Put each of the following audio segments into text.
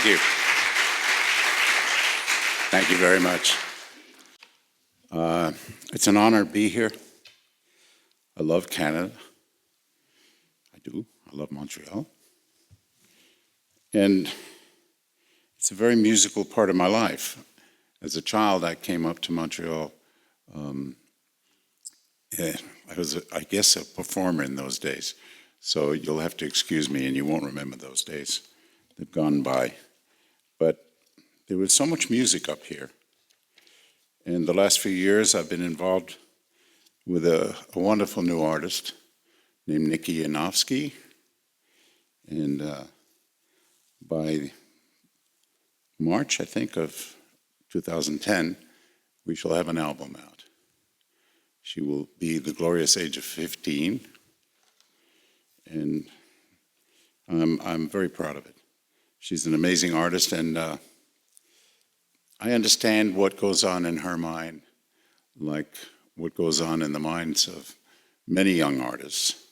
you. Thank you very much. It's an honor to be here. I love Canada. I do. I love Montreal. And it's a very musical part of my life. As a child, I came up to Montreal. I was, I guess, a performer in those days. So you'll have to excuse me, and you won't remember those days. They've gone by. But there was so much music up here. In the last few years, I've been involved with a wonderful new artist named Nikki Yanofsky. And by March, I think, of 2010, we shall have an album out. She will be the glorious age of 15, and I'm very proud of it. She's an amazing artist, and I understand what goes on in her mind, like what goes on in the minds of many young artists.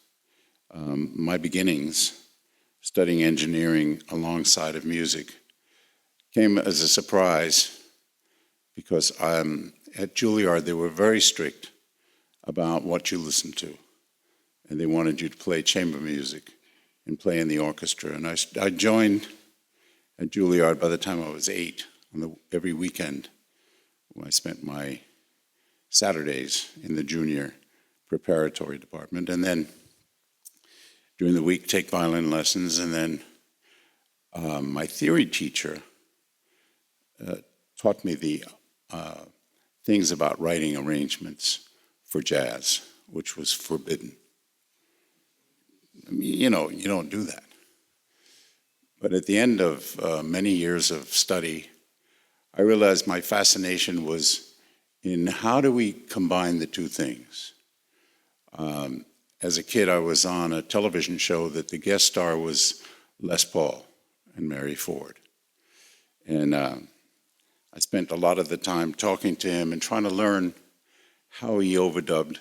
My beginnings, studying engineering alongside of music, came as a surprise because at Juilliard they were very strict about what you listened to, and they wanted you to play chamber music and play in the orchestra. And I joined at Juilliard by the time I was 8. Every weekend, I spent my Saturdays in the junior preparatory department, and then during the week take violin lessons. And then my theory teacher taught me the things about writing arrangements for jazz, which was forbidden. I mean, you don't do that. But at the end of many years of study, I realized my fascination was in how do we combine the two things. As a kid, I was on a television show that the guest star was Les Paul and Mary Ford. And I spent a lot of the time talking to him and trying to learn how he overdubbed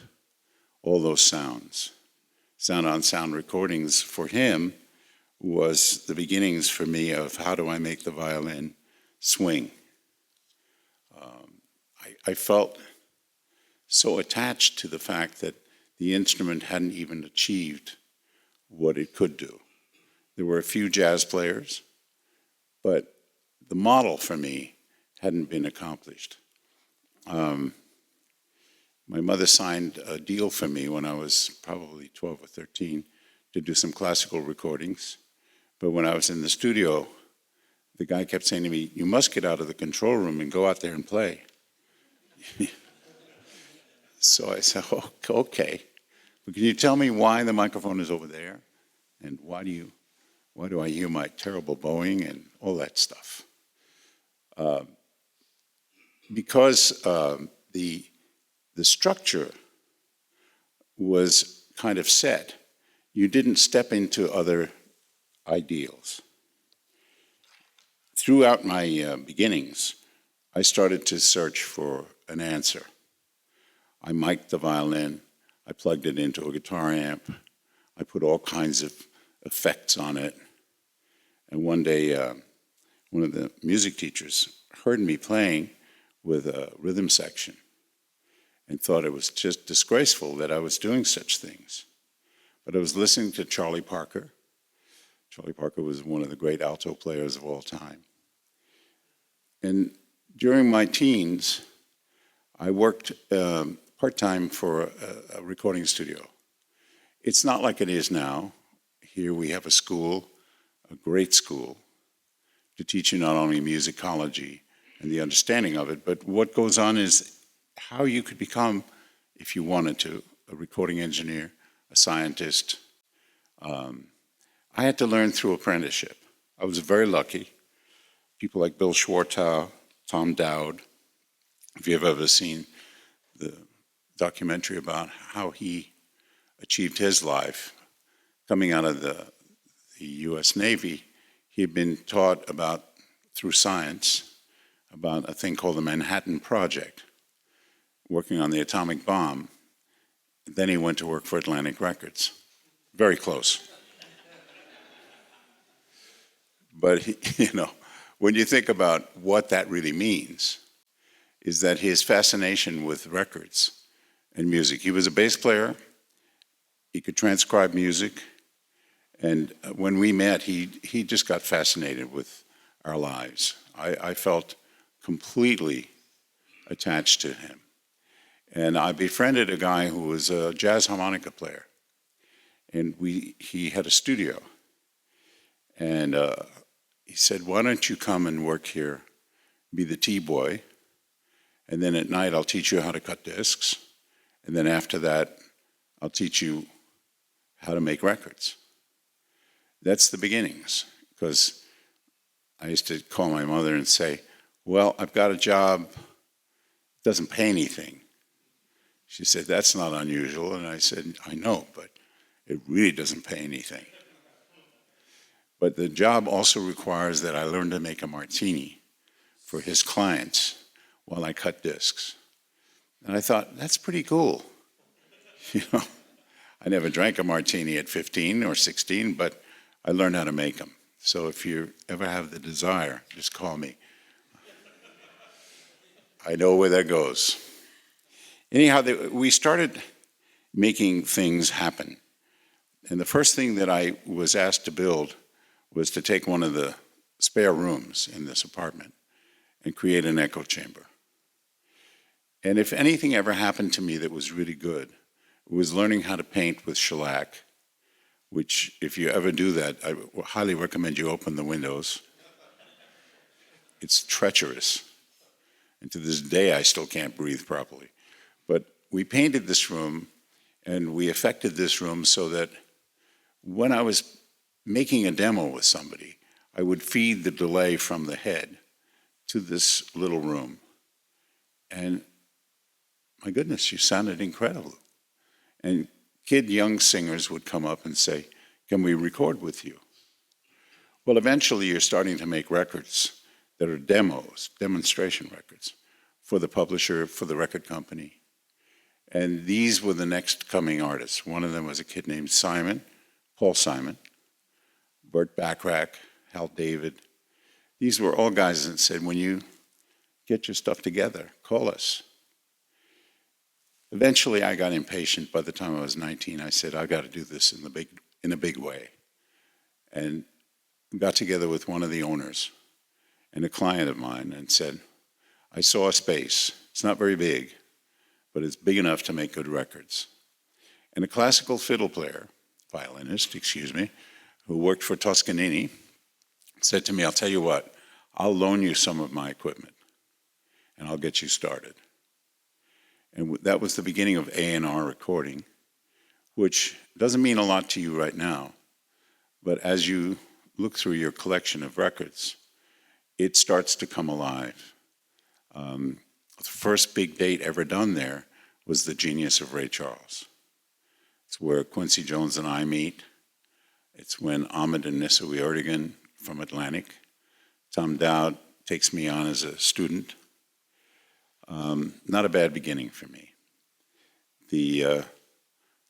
all those sounds. Sound-on-sound recordings for him was the beginnings for me of how do I make the violin swing. I felt so attached to the fact that the instrument hadn't even achieved what it could do. There were a few jazz players, but the model for me hadn't been accomplished. My mother signed a deal for me when I was probably 12 or 13 to do some classical recordings. But when I was in the studio, the guy kept saying to me, "You must get out of the control room and go out there and play." So I said, "Oh, okay. But can you tell me why the microphone is over there? And why do I hear my terrible bowing and all that stuff?" Because the structure was kind of set, you didn't step into other ideals. Throughout my beginnings, I started to search for an answer. I mic'd the violin, I plugged it into a guitar amp, I put all kinds of effects on it. And one day, one of the music teachers heard me playing with a rhythm section and thought it was just disgraceful that I was doing such things. But I was listening to Charlie Parker. Charlie Parker was one of the great alto players of all time. And during my teens, I worked part-time for a recording studio. It's not like it is now. Here we have a school, a great school, to teach you not only musicology and the understanding of it, but what goes on is how you could become, if you wanted to, a recording engineer, a scientist. I had to learn through apprenticeship. I was very lucky. People like Bill Schwartow, Tom Dowd, if you've ever seen the documentary about how he achieved his life, coming out of the U.S. Navy, he had been taught about, through science, about a thing called the Manhattan Project, working on the atomic bomb. Then he went to work for Atlantic Records. Very close. But when you think about what that really means, is that his fascination with records and music. He was a bass player. He could transcribe music. And when we met, he just got fascinated with our lives. I felt completely attached to him. And I befriended a guy who was a jazz harmonica player. And he had a studio. And he said, why don't you come and work here, be the T-boy, and then at night I'll teach you how to cut discs, and then after that I'll teach you how to make records. That's the beginnings, because I used to call my mother and say, well, I've got a job, it doesn't pay anything. She said, that's not unusual, and I said, I know, but it really doesn't pay anything. But the job also requires that I learn to make a martini for his clients while I cut discs. And I thought, that's pretty cool. You know, I never drank a martini at 15 or 16, but I learned how to make them. So if you ever have the desire, just call me. I know where that goes. Anyhow, we started making things happen. And the first thing that I was asked to build was to take one of the spare rooms in this apartment and create an echo chamber. And if anything ever happened to me that was really good, it was learning how to paint with shellac, which if you ever do that, I highly recommend you open the windows. It's treacherous. And to this day, I still can't breathe properly. But we painted this room, and we affected this room so that when I was making a demo with somebody, I would feed the delay from the head to this little room. And my goodness, you sounded incredible. And young singers would come up and say, can we record with you? Well, eventually you're starting to make records that are demos, demonstration records, for the publisher, for the record company. And these were the next coming artists. One of them was a kid named Simon, Paul Simon, Burt Bacharach, Hal David. These were all guys that said, when you get your stuff together, call us. Eventually, I got impatient. By the time I was 19, I said, I've got to do this in a big way. And got together with one of the owners and a client of mine and said, I saw a space. It's not very big, but it's big enough to make good records. And a classical fiddle player, violinist, who worked for Toscanini, said to me, I'll tell you what, I'll loan you some of my equipment and I'll get you started. And that was the beginning of A&R recording, which doesn't mean a lot to you right now, but as you look through your collection of records, it starts to come alive. The first big date ever done there was The Genius of Ray Charles. It's where Quincy Jones and I meet. It's when Ahmed and Nissa Weerdigan from Atlantic. Tom Dowd takes me on as a student. Not a bad beginning for me. The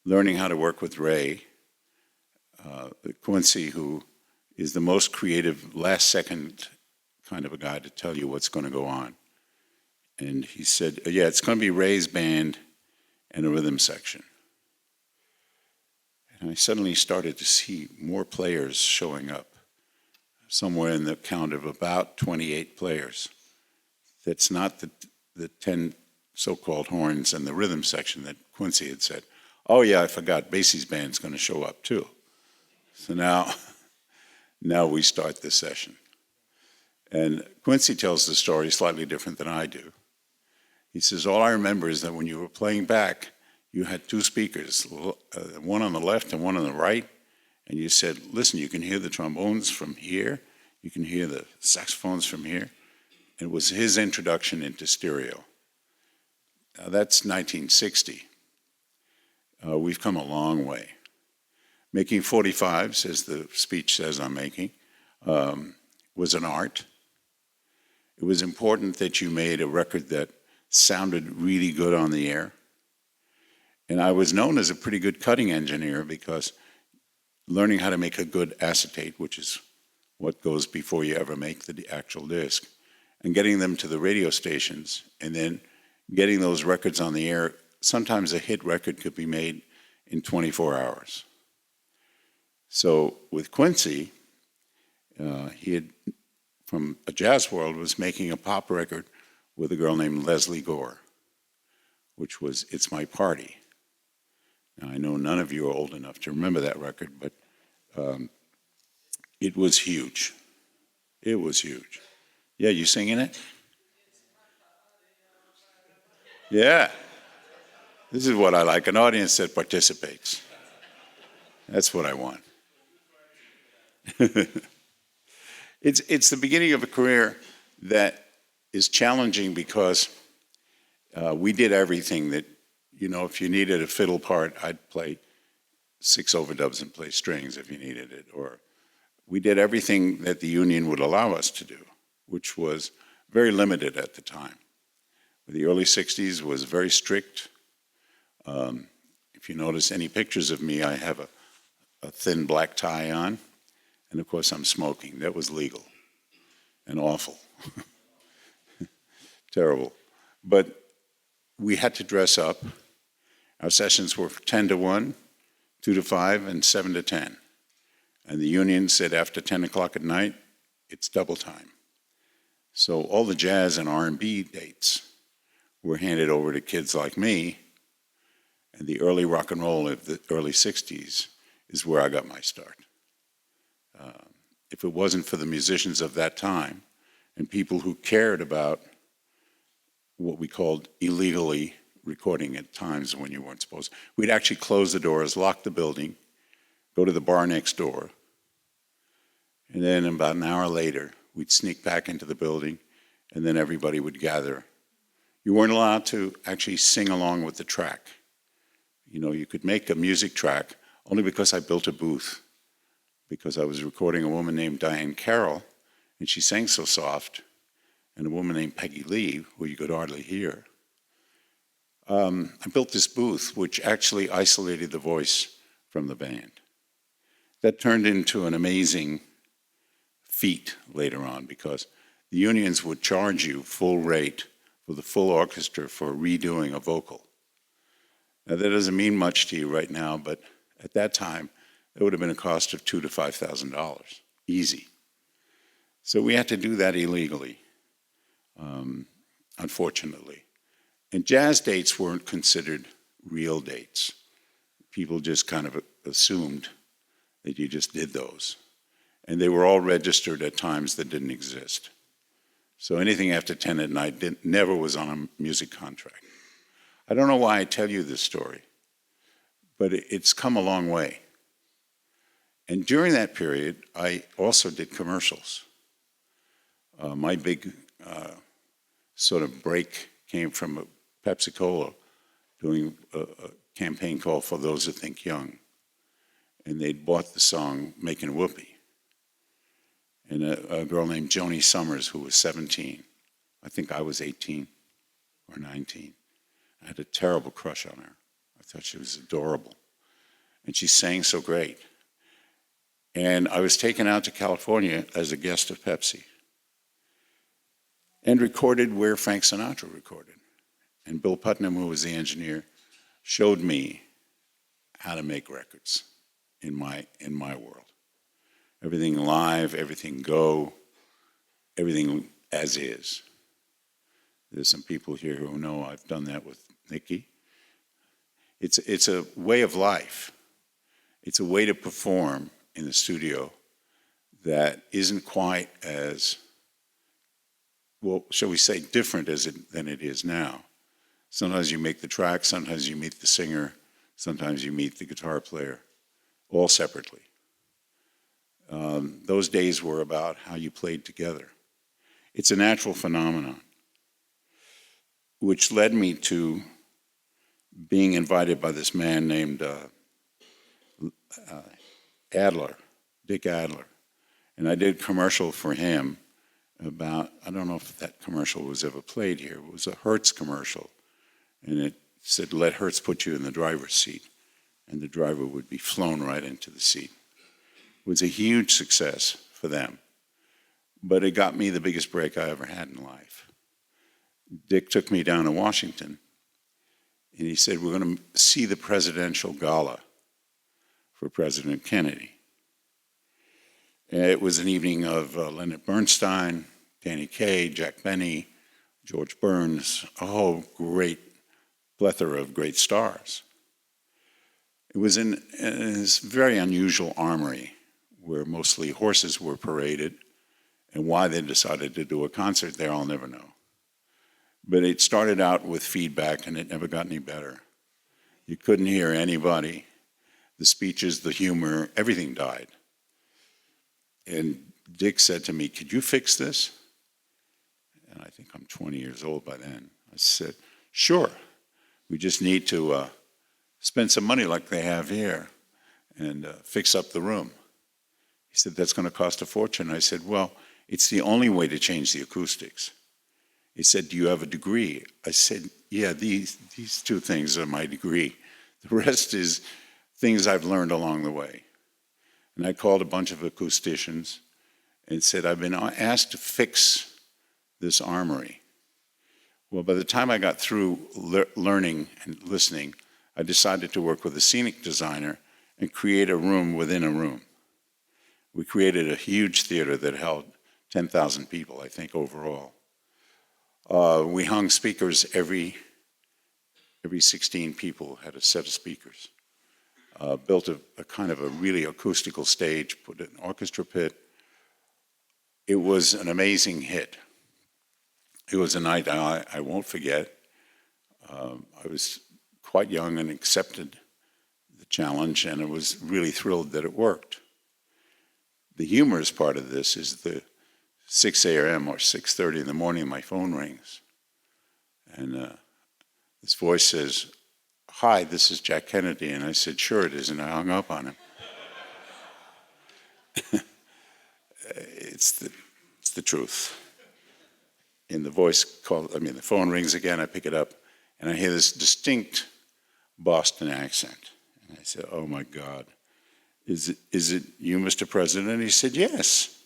learning how to work with Ray, Quincy, who is the most creative, last-second kind of a guy to tell you what's going to go on. And he said, yeah, it's going to be Ray's band and a rhythm section. And I suddenly started to see more players showing up, somewhere in the count of about 28 players. That's not the 10 so-called horns and the rhythm section that Quincy had said, oh yeah, I forgot, Basie's band's going to show up too. So now we start this session. And Quincy tells the story slightly different than I do. He says, all I remember is that when you were playing back, you had two speakers, one on the left and one on the right, and you said, listen, you can hear the trombones from here, you can hear the saxophones from here. And it was his introduction into stereo. Now that's 1960. We've come a long way. Making 45's, as the speech says I'm making, was an art. It was important that you made a record that sounded really good on the air. And I was known as a pretty good cutting engineer because learning how to make a good acetate, which is what goes before you ever make the actual disc, and getting them to the radio stations, and then getting those records on the air. Sometimes a hit record could be made in 24 hours. So with Quincy, he had, from a jazz world, was making a pop record with a girl named Leslie Gore, which was It's My Party. Now, I know none of you are old enough to remember that record, but it was huge. It was huge. Yeah, you singing it? Yeah. This is what I like, an audience that participates. That's what I want. It's the beginning of a career that is challenging because we did everything that, if you needed a fiddle part, I'd play 6 overdubs and play strings if you needed it. Or we did everything that the union would allow us to do, which was very limited at the time. The early 60s was very strict. If you notice any pictures of me, I have a thin black tie on, and of course I'm smoking. That was legal and awful. Terrible. But we had to dress up. Our sessions were 10 to 1, 2 to 5, and 7 to 10. And the union said after 10 o'clock at night, it's double time. So all the jazz and R&B dates were handed over to kids like me, and the early rock and roll of the early 60s is where I got my start. If it wasn't for the musicians of that time and people who cared about what we called illegally recording at times when you weren't supposed to, we'd actually close the doors, lock the building, go to the bar next door, and then about an hour later, we'd sneak back into the building, and then everybody would gather. You weren't allowed to actually sing along with the track. You could make a music track only because I built a booth, because I was recording a woman named Diane Carroll, and she sang so soft, and a woman named Peggy Lee, who you could hardly hear. I built this booth, which actually isolated the voice from the band. That turned into an amazing feat later on, because the unions would charge you full rate for the full orchestra for redoing a vocal. Now, that doesn't mean much to you right now, but at that time, that would have been a cost of $2,000 to $5,000, easy. So we had to do that illegally, unfortunately. And jazz dates weren't considered real dates. People just kind of assumed that you just did those. And they were all registered at times that didn't exist. So anything after 10 at night never was on a music contract. I don't know why I tell you this story, but it's come a long way. And during that period, I also did commercials. My big sort of break came from Pepsi-Cola doing a campaign called For Those Who Think Young. And they'd bought the song Making Whoopee. And a girl named Joni Summers, who was 17, I think I was 18 or 19. I had a terrible crush on her. I thought she was adorable. And she sang so great. And I was taken out to California as a guest of Pepsi and recorded where Frank Sinatra recorded. And Bill Putnam, who was the engineer, showed me how to make records in my world. Everything live, everything go, everything as is. There's some people here who know I've done that with Nikki. It's a way of life. It's a way to perform in the studio that isn't quite as, well, shall we say, different than it is now. Sometimes you make the track, sometimes you meet the singer, sometimes you meet the guitar player, all separately. Those days were about how you played together. It's a natural phenomenon, which led me to being invited by this man named Adler, Dick Adler. And I did a commercial for him about, I don't know if that commercial was ever played here, it was a Hertz commercial. And it said, let Hertz put you in the driver's seat. And the driver would be flown right into the seat. It was a huge success for them. but it got me the biggest break I ever had in life. Dick took me down to Washington, and he said, we're going to see the presidential gala for President Kennedy. It was an evening of Leonard Bernstein, Danny Kaye, Jack Benny, George Burns, a whole great plethora of great stars. It was in this very unusual armory where mostly horses were paraded, and why they decided to do a concert there, I'll never know. But it started out with feedback, and it never got any better. You couldn't hear anybody. The speeches, the humor, everything died. And Dick said to me, could you fix this? And I think I'm 20 years old by then. I said, sure. We just need to spend some money like they have here and fix up the room. He said, that's going to cost a fortune. I said, well, it's the only way to change the acoustics. He said, do you have a degree? I said, yeah, these two things are my degree. The rest is things I've learned along the way. And I called a bunch of acousticians and said, I've been asked to fix this armory. Well, by the time I got through learning and listening, I decided to work with a scenic designer and create a room within a room. We created a huge theater that held 10,000 people, I think, overall. We hung speakers every 16 people had a set of speakers. Built a kind of a really acoustical stage, put an orchestra pit. It was an amazing hit. It was a night I won't forget. I was quite young and accepted the challenge, and I was really thrilled that it worked. The humorous part of this is the 6 a.m. or 6:30 in the morning, my phone rings. And this voice says, hi, this is Jack Kennedy. And I said, sure it is, and I hung up on him. It's the truth. And the the phone rings again, I pick it up, and I hear this distinct Boston accent. And I said, oh my God, is it you, Mr. President? And he said, yes.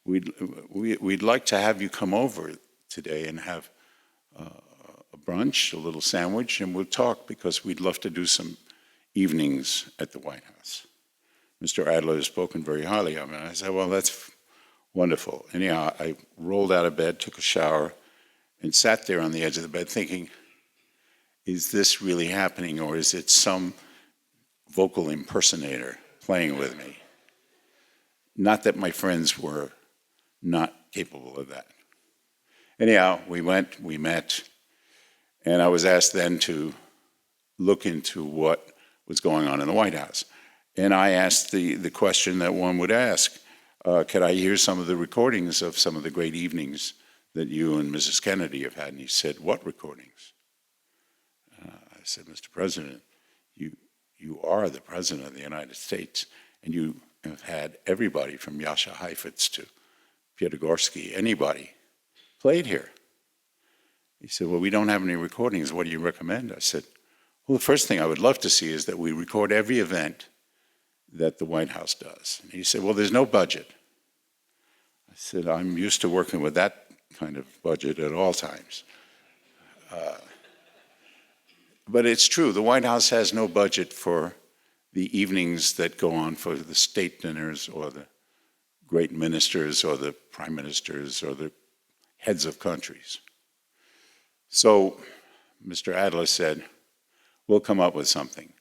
We'd like to have you come over today and have a brunch, a little sandwich, and we'll talk because we'd love to do some evenings at the White House. Mr. Adler has spoken very highly of me. And I said, well, that's wonderful. Anyhow, I rolled out of bed, took a shower, and sat there on the edge of the bed thinking, is this really happening, or is it some vocal impersonator playing with me? Not that my friends were not capable of that. Anyhow, we met, and I was asked then to look into what was going on in the White House. And I asked the question that one would ask, could I hear some of the recordings of some of the great evenings that you and Mrs. Kennedy have had? And he said, what recordings? I said, Mr. President, you are the President of the United States, and you have had everybody from Jascha Heifetz to Peter Gorski, anybody, played here. He said, well, we don't have any recordings. What do you recommend? I said, well, the first thing I would love to see is that we record every event that the White House does. And he said, well, there's no budget. I said, I'm used to working with that kind of budget at all times. But it's true, the White House has no budget for the evenings that go on for the state dinners or the great ministers or the prime ministers or the heads of countries. So Mr. Adler said, we'll come up with something.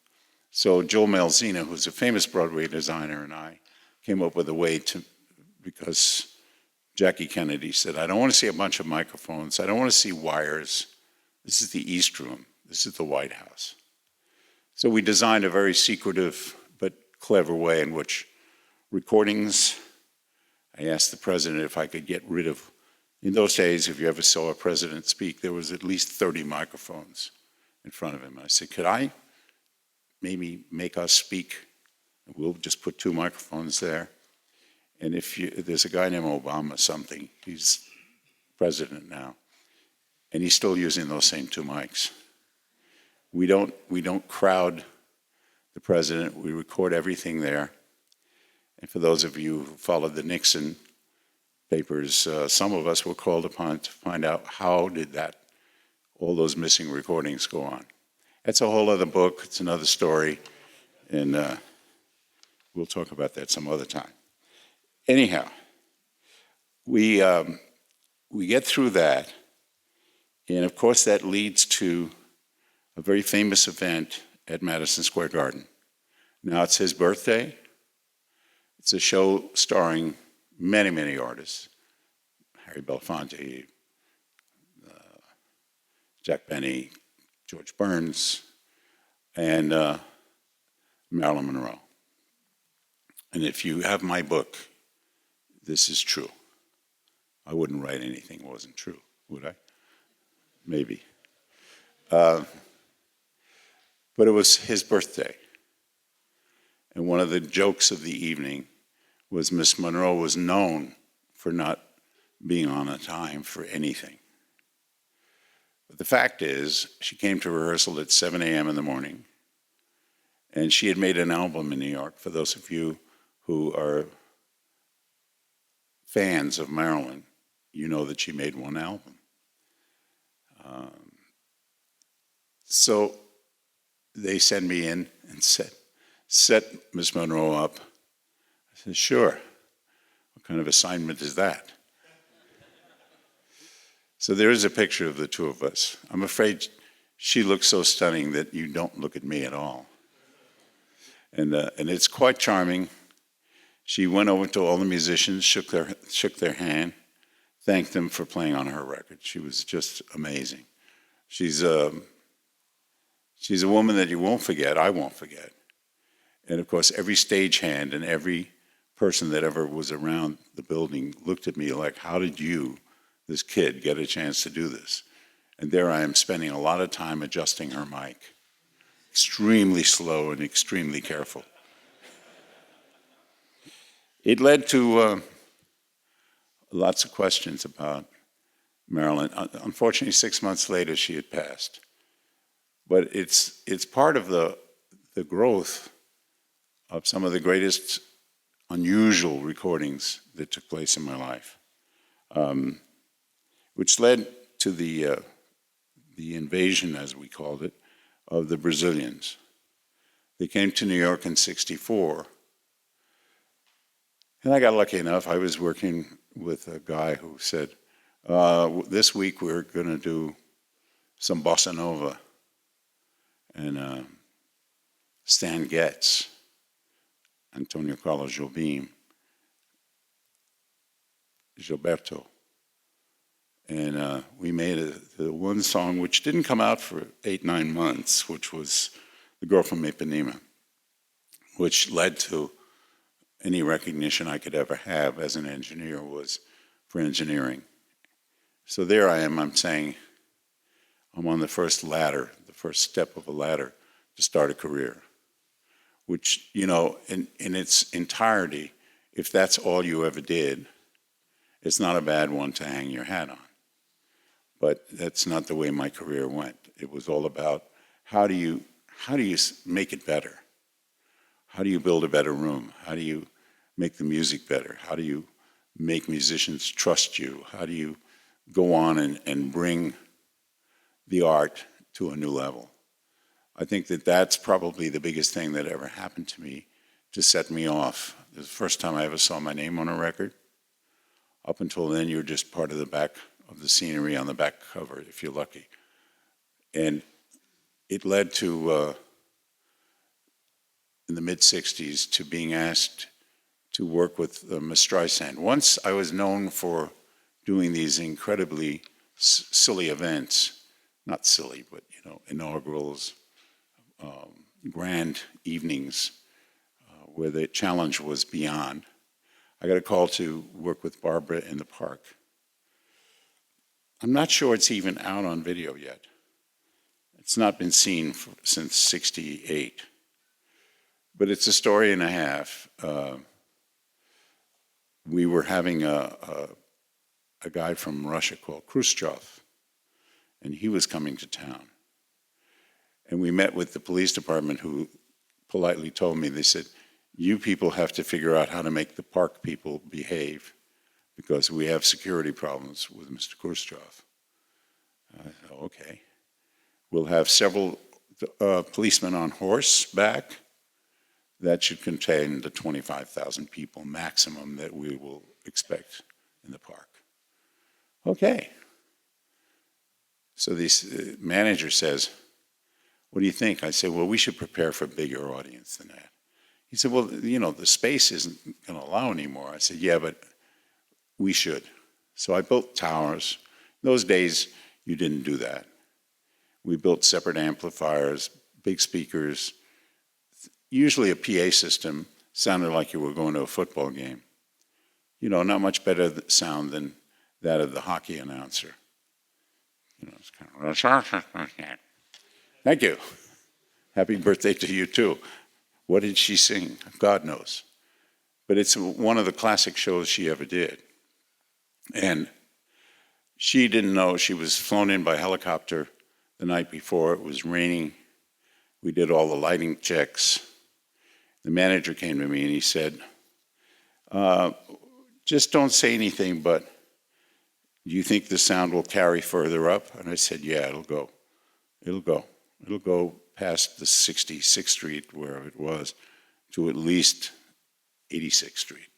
So Joel Malzina, who's a famous Broadway designer, and I came up with a way to, because Jackie Kennedy said, I don't want to see a bunch of microphones. I don't want to see wires. This is the East Room. This is the White House. So we designed a very secretive but clever way in which recordings, I asked the president if I could get rid of, in those days, if you ever saw a president speak, there was at least 30 microphones in front of him. I said, could I maybe make us speak? We'll just put 2 microphones there. And if there's a guy named Obama something, he's president now, and he's still using those same 2 mics. We don't crowd the president. We record everything there. And for those of you who followed the Nixon papers, some of us were called upon to find out how did all those missing recordings go on. That's a whole other book, it's another story, and we'll talk about that some other time. Anyhow, we get through that, and of course that leads to a very famous event at Madison Square Garden. Now it's his birthday. It's a show starring many, many artists. Harry Belafonte, Jack Benny, George Burns, and Marilyn Monroe. And if you have my book, this is true. I wouldn't write anything that wasn't true, would I? Maybe. But it was his birthday. And one of the jokes of the evening was Miss Monroe was known for not being on time for anything. But the fact is, she came to rehearsal at 7 a.m. in the morning, and she had made an album in New York. For those of you who are fans of Marilyn, you know that she made one album. So they sent me in and said, set Miss Monroe up. I said, sure. What kind of assignment is that? So there is a picture of the two of us. I'm afraid she looks so stunning that you don't look at me at all. And it's quite charming. She went over to all the musicians, shook their hand, thanked them for playing on her record. She was just amazing. She's a woman that you won't forget, I won't forget. And of course, every stagehand and every person that ever was around the building looked at me like, how did you, this kid, get a chance to do this? And there I am spending a lot of time adjusting her mic. Extremely slow and extremely careful. It led to lots of questions about Marilyn. Unfortunately, 6 months later, she had passed. But it's part of the growth of some of the greatest unusual recordings that took place in my life, which led to the invasion, as we called it, of the Brazilians. They came to New York in '64, and I got lucky enough. I was working with a guy who said, this week we're going to do some bossa nova. And Stan Getz, Antonio Carlos Jobim, Gilberto. And we made the one song which didn't come out for 8-9 months, which was The Girl from Ipanema, which led to any recognition I could ever have as an engineer was for engineering. So there I am, I'm saying, I'm on the first ladder, the first step of a ladder to start a career, which, you know, in its entirety, if that's all you ever did, it's not a bad one to hang your hat on. But that's not the way my career went. It was all about how do you make it better? How do you build a better room? How do you make the music better? How do you make musicians trust you? How do you go on and bring the art to a new level? I think that that's probably the biggest thing that ever happened to me to set me off. It was the first time I ever saw my name on a record. Up until then, you're just part of the back of the scenery on the back cover, if you're lucky. And it led to, in the mid-'60s, to being asked to work with Miss Streisand. Once I was known for doing these incredibly silly events, not silly, but inaugurals, grand evenings where the challenge was beyond. I got a call to work with Barbara in the park. I'm not sure it's even out on video yet. It's not been seen since '68. But it's a story and a half. We were having a guy from Russia called Khrushchev, and he was coming to town. And we met with the police department, who politely told me, they said, you people have to figure out how to make the park people behave, because we have security problems with Mr. Khrushchev. I said, okay. We'll have several policemen on horseback. That should contain the 25,000 people maximum that we will expect in the park. Okay. So the manager says, what do you think? I said, well, we should prepare for a bigger audience than that. He said, well, the space isn't going to allow anymore. I said, yeah, but we should. So I built towers. In those days, you didn't do that. We built separate amplifiers, big speakers. Usually a PA system sounded like you were going to a football game. Not much better sound than that of the hockey announcer. It's kind of, thank you. Happy birthday to you too. What did she sing? God knows. But it's one of the classic shows she ever did. And she didn't know. She was flown in by helicopter the night before. It was raining. We did all the lighting checks. The manager came to me and he said, just don't say anything, but do you think the sound will carry further up? And I said, yeah, it'll go. It'll go. It'll go past the 66th Street, where it was, to at least 86th Street.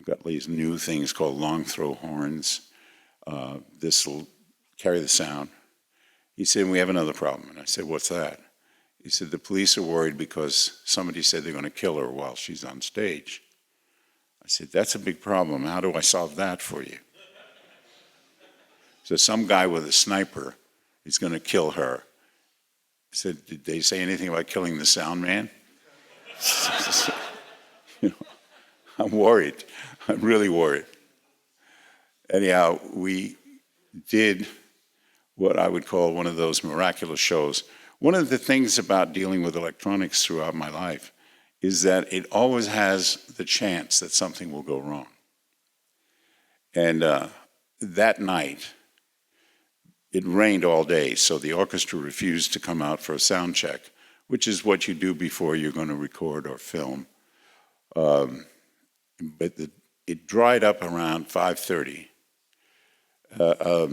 I've got these new things called long throw horns. This will carry the sound. He said, we have another problem. And I said, what's that? He said, the police are worried because somebody said they're going to kill her while she's on stage. I said, that's a big problem. How do I solve that for you? So some guy with a sniper is going to kill her. I said, did they say anything about killing the sound man? I'm worried. I'm really worried. Anyhow, we did what I would call one of those miraculous shows. One of the things about dealing with electronics throughout my life is that it always has the chance that something will go wrong. And that night, it rained all day, so the orchestra refused to come out for a sound check, which is what you do before you're going to record or film. But it dried up around 5:30.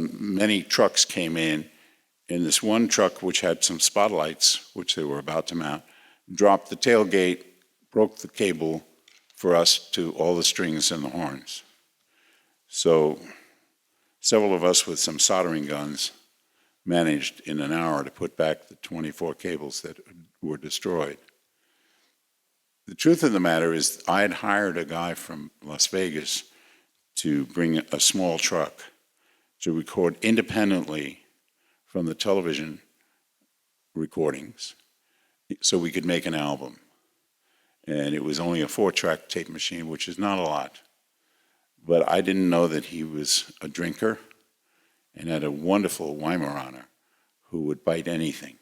Many trucks came in, and this one truck, which had some spotlights, which they were about to mount, dropped the tailgate, broke the cable for us to all the strings and the horns. So several of us with some soldering guns managed in an hour to put back the 24 cables that were destroyed. The truth of the matter is I had hired a guy from Las Vegas to bring a small truck to record independently from the television recordings so we could make an album. And it was only a 4-track tape machine, which is not a lot. But I didn't know that he was a drinker and had a wonderful Weimaraner who would bite anything.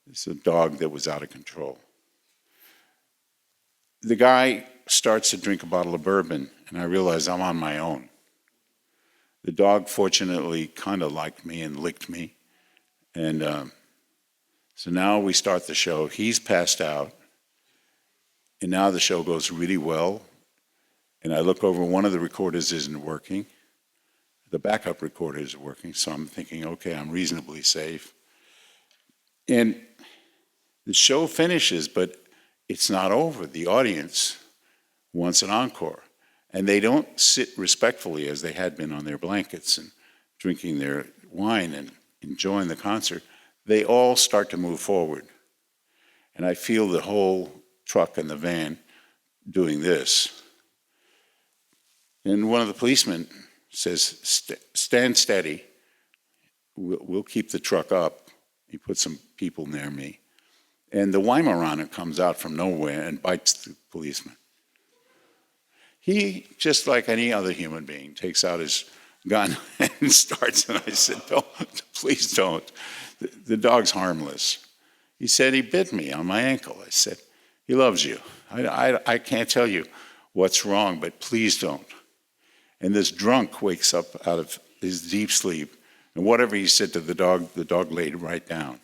It's a dog that was out of control. The guy starts to drink a bottle of bourbon, and I realize I'm on my own. The dog fortunately kind of liked me and licked me. And so now we start the show. He's passed out. And now the show goes really well. And I look over, one of the recorders isn't working. The backup recorder is working. So I'm thinking, okay, I'm reasonably safe. And the show finishes, but it's not over. The audience wants an encore. And they don't sit respectfully as they had been on their blankets and drinking their wine and enjoying the concert. They all start to move forward. And I feel the whole truck and the van doing this. And one of the policemen says, stand steady. We'll keep the truck up. He put some people near me. And the Weimaraner comes out from nowhere and bites the policeman. He, just like any other human being, takes out his gun and starts. And I said, don't, please don't. The dog's harmless. He said, he bit me on my ankle. I said, he loves you. I can't tell you what's wrong, but please don't. And this drunk wakes up out of his deep sleep. And whatever he said to the dog laid right down.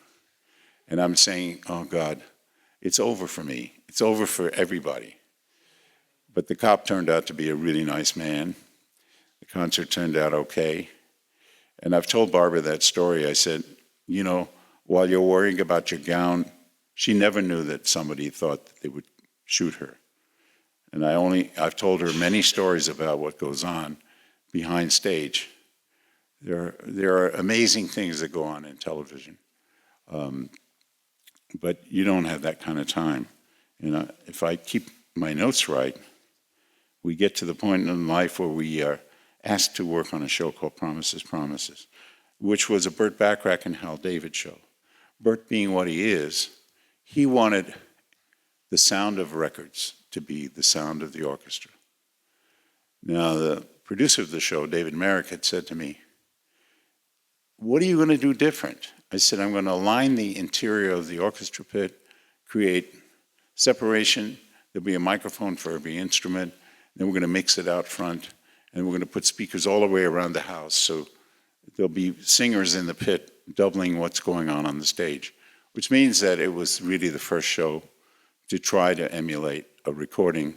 And I'm saying, oh, God, it's over for me. It's over for everybody. But the cop turned out to be a really nice man. concert turned out okay. And I've told Barbara that story. I said, you know, while you're worrying about your gown, she never knew that somebody thought that they would shoot her. And I've told her many stories about what goes on behind stage. There are amazing things that go on in television. But you don't have that kind of time. And if I keep my notes right, we get to the point in life where we are asked to work on a show called Promises, Promises, which was a Burt Bacharach and Hal David show. Burt being what he is, he wanted the sound of records to be the sound of the orchestra. Now, the producer of the show, David Merrick, had said to me, what are you going to do different? I said, I'm going to align the interior of the orchestra pit, create separation. There'll be a microphone for every instrument. Then we're going to mix it out front. And we're going to put speakers all the way around the house. So there'll be singers in the pit doubling what's going on the stage, which means that it was really the first show to try to emulate a recording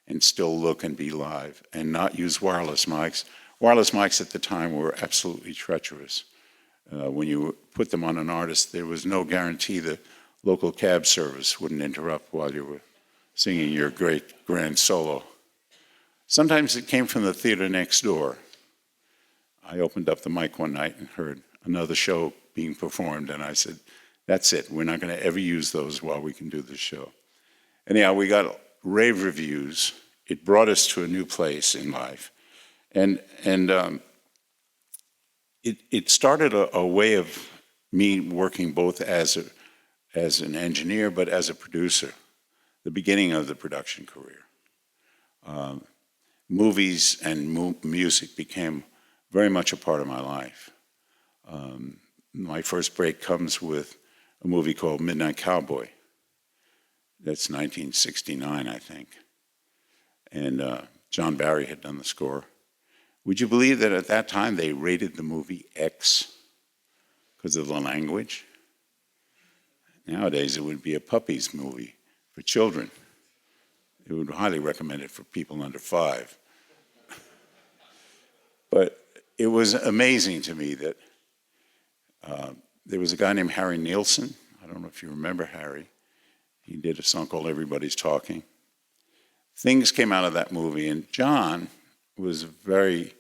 and still look and be live and not use wireless mics. Wireless mics at the time were absolutely treacherous. When you put them on an artist, there was no guarantee the local cab service wouldn't interrupt while you were singing your great grand solo. Sometimes it came from the theater next door. I opened up the mic one night and heard another show being performed, and I said, that's it. We're not going to ever use those while we can do this show. Anyhow, we got rave reviews. It brought us to a new place in life. And it started a way of me working both as an engineer, but as a producer, the beginning of the production career. Movies and music became very much a part of my life. My first break comes with a movie called Midnight Cowboy. That's 1969, I think. And John Barry had done the score. Would you believe that at that time they rated the movie X because of the language? Nowadays it would be a puppies movie for children. It would highly recommend it for people under 5. But it was amazing to me that there was a guy named Harry Nilsson. I don't know if you remember Harry. He did a song called Everybody's Talking. Things came out of that movie, and John was very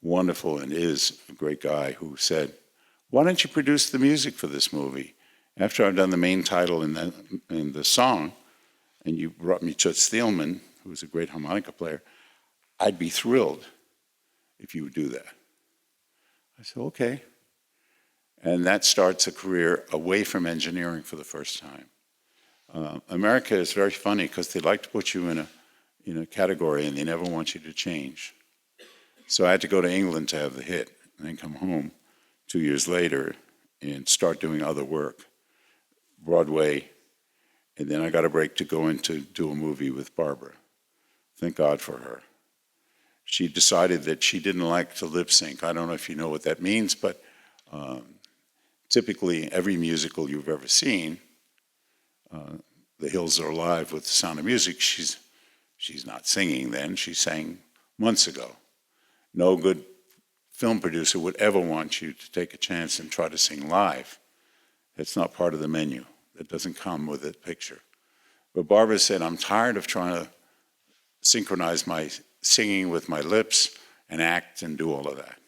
wonderful and is a great guy who said, why don't you produce the music for this movie? After I've done the main title and the song, and you brought me Toots Thielman, who was a great harmonica player, I'd be thrilled if you would do that. I said, okay. And that starts a career away from engineering for the first time. America is very funny because they like to put you in a category and they never want you to change. So I had to go to England to have the hit and then come home 2 years later and start doing other work, Broadway, and then I got a break to go in to do a movie with Barbara. Thank God for her. She decided that she didn't like to lip sync. I don't know if you know what that means, but typically every musical you've ever seen, The Hills Are Alive with The Sound of Music, she's not singing then, she sang months ago. No good film producer would ever want you to take a chance and try to sing live. That's not part of the menu. That doesn't come with the picture. But Barbara said, I'm tired of trying to synchronize my singing with my lips and act and do all of that.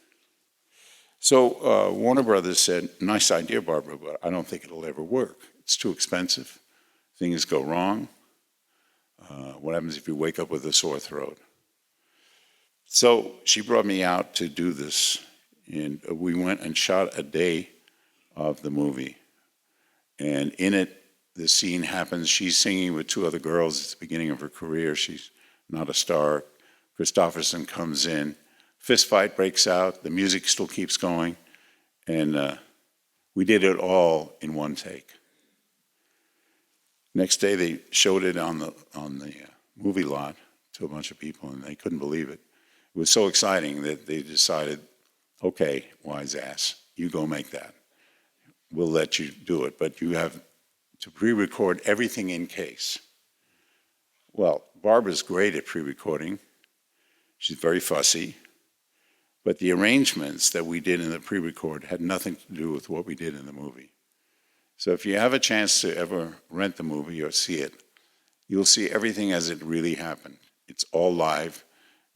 So Warner Brothers said, nice idea, Barbara, but I don't think it'll ever work. It's too expensive. Things go wrong. What happens if you wake up with a sore throat? So she brought me out to do this, and we went and shot a day of the movie. And in it, the scene happens. She's singing with 2 other girls. It's the beginning of her career. She's not a star. Christopherson comes in. Fist fight breaks out. The music still keeps going. And we did it all in one take. Next day, they showed it on the movie lot to a bunch of people, and they couldn't believe it. It was so exciting that they decided, okay, wise ass, you go make that. We'll let you do it, but you have to pre-record everything in case. Well, Barbara's great at pre-recording. She's very fussy. But the arrangements that we did in the pre-record had nothing to do with what we did in the movie. So if you have a chance to ever rent the movie or see it, you'll see everything as it really happened. It's all live,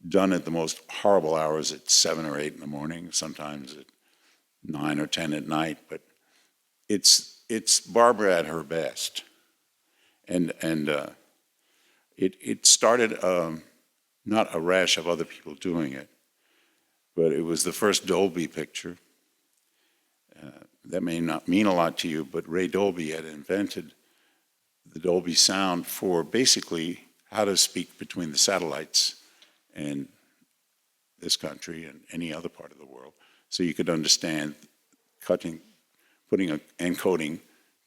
done at the most horrible hours at 7 or 8 in the morning, sometimes at 9 or 10 at night, but it's Barbara at her best. And it started not a rash of other people doing it, but it was the first Dolby picture. That may not mean a lot to you, but Ray Dolby had invented the Dolby sound for basically how to speak between the satellites and this country and any other part of the world, so you could understand putting encoding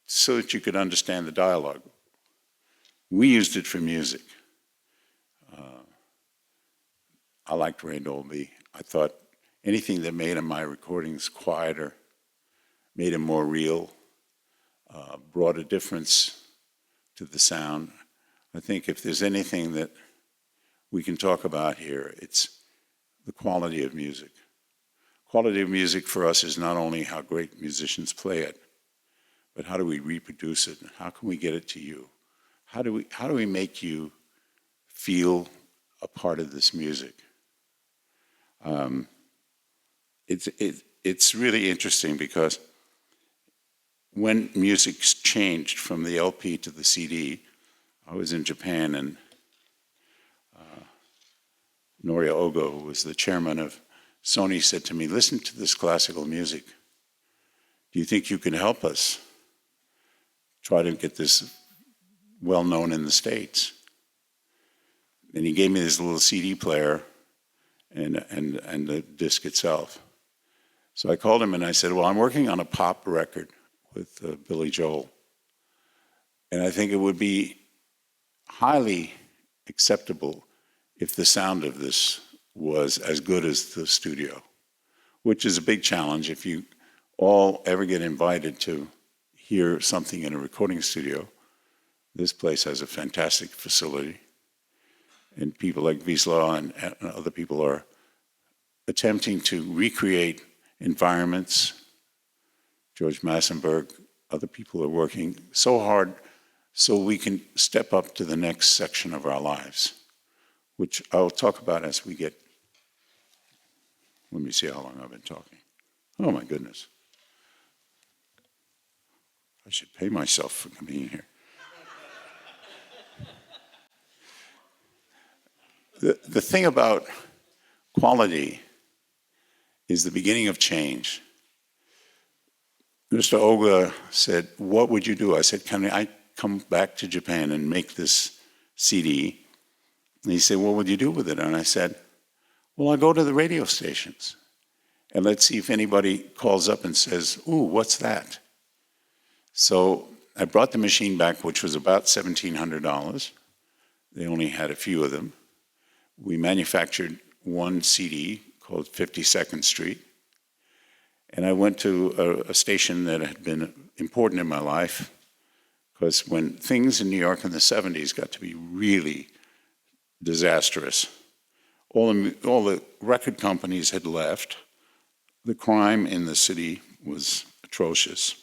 so that you could understand the dialogue. We used it for music. I liked Ray Dolby. I thought anything that made my recordings quieter, made them more real, brought a difference to the sound. I think if there's anything that we can talk about here, it's the quality of music. Quality of music for us is not only how great musicians play it, but how do we reproduce it? How can we get it to you? How do we make you feel a part of this music? It's really interesting because when music's changed from the LP to the CD, I was in Japan and Noria Ogo, who was the chairman of Sony, said to me, listen to this classical music. Do you think you can help us try to get this well known in the States? And he gave me this little CD player and the disc itself. So I called him and I said, well, I'm working on a pop record with Billy Joel. And I think it would be highly acceptable if the sound of this was as good as the studio, which is a big challenge. If you all ever get invited to hear something in a recording studio, this place has a fantastic facility. And people like Wisla and other people are attempting to recreate environments. George Massenberg, other people are working so hard so we can step up to the next section of our lives, which I'll talk about as we get. Let me see how long I've been talking. Oh my goodness. I should pay myself for coming here. The thing about quality is the beginning of change. Mr. Oga said, what would you do? I said, can I come back to Japan and make this CD? And he said, what would you do with it? And I said, well, I'll go to the radio stations and let's see if anybody calls up and says, ooh, what's that? So I brought the machine back, which was about $1,700. They only had a few of them. We manufactured one CD called 52nd Street. And I went to a station that had been important in my life, because when things in New York in the 70s got to be really disastrous, all the record companies had left. The crime in the city was atrocious.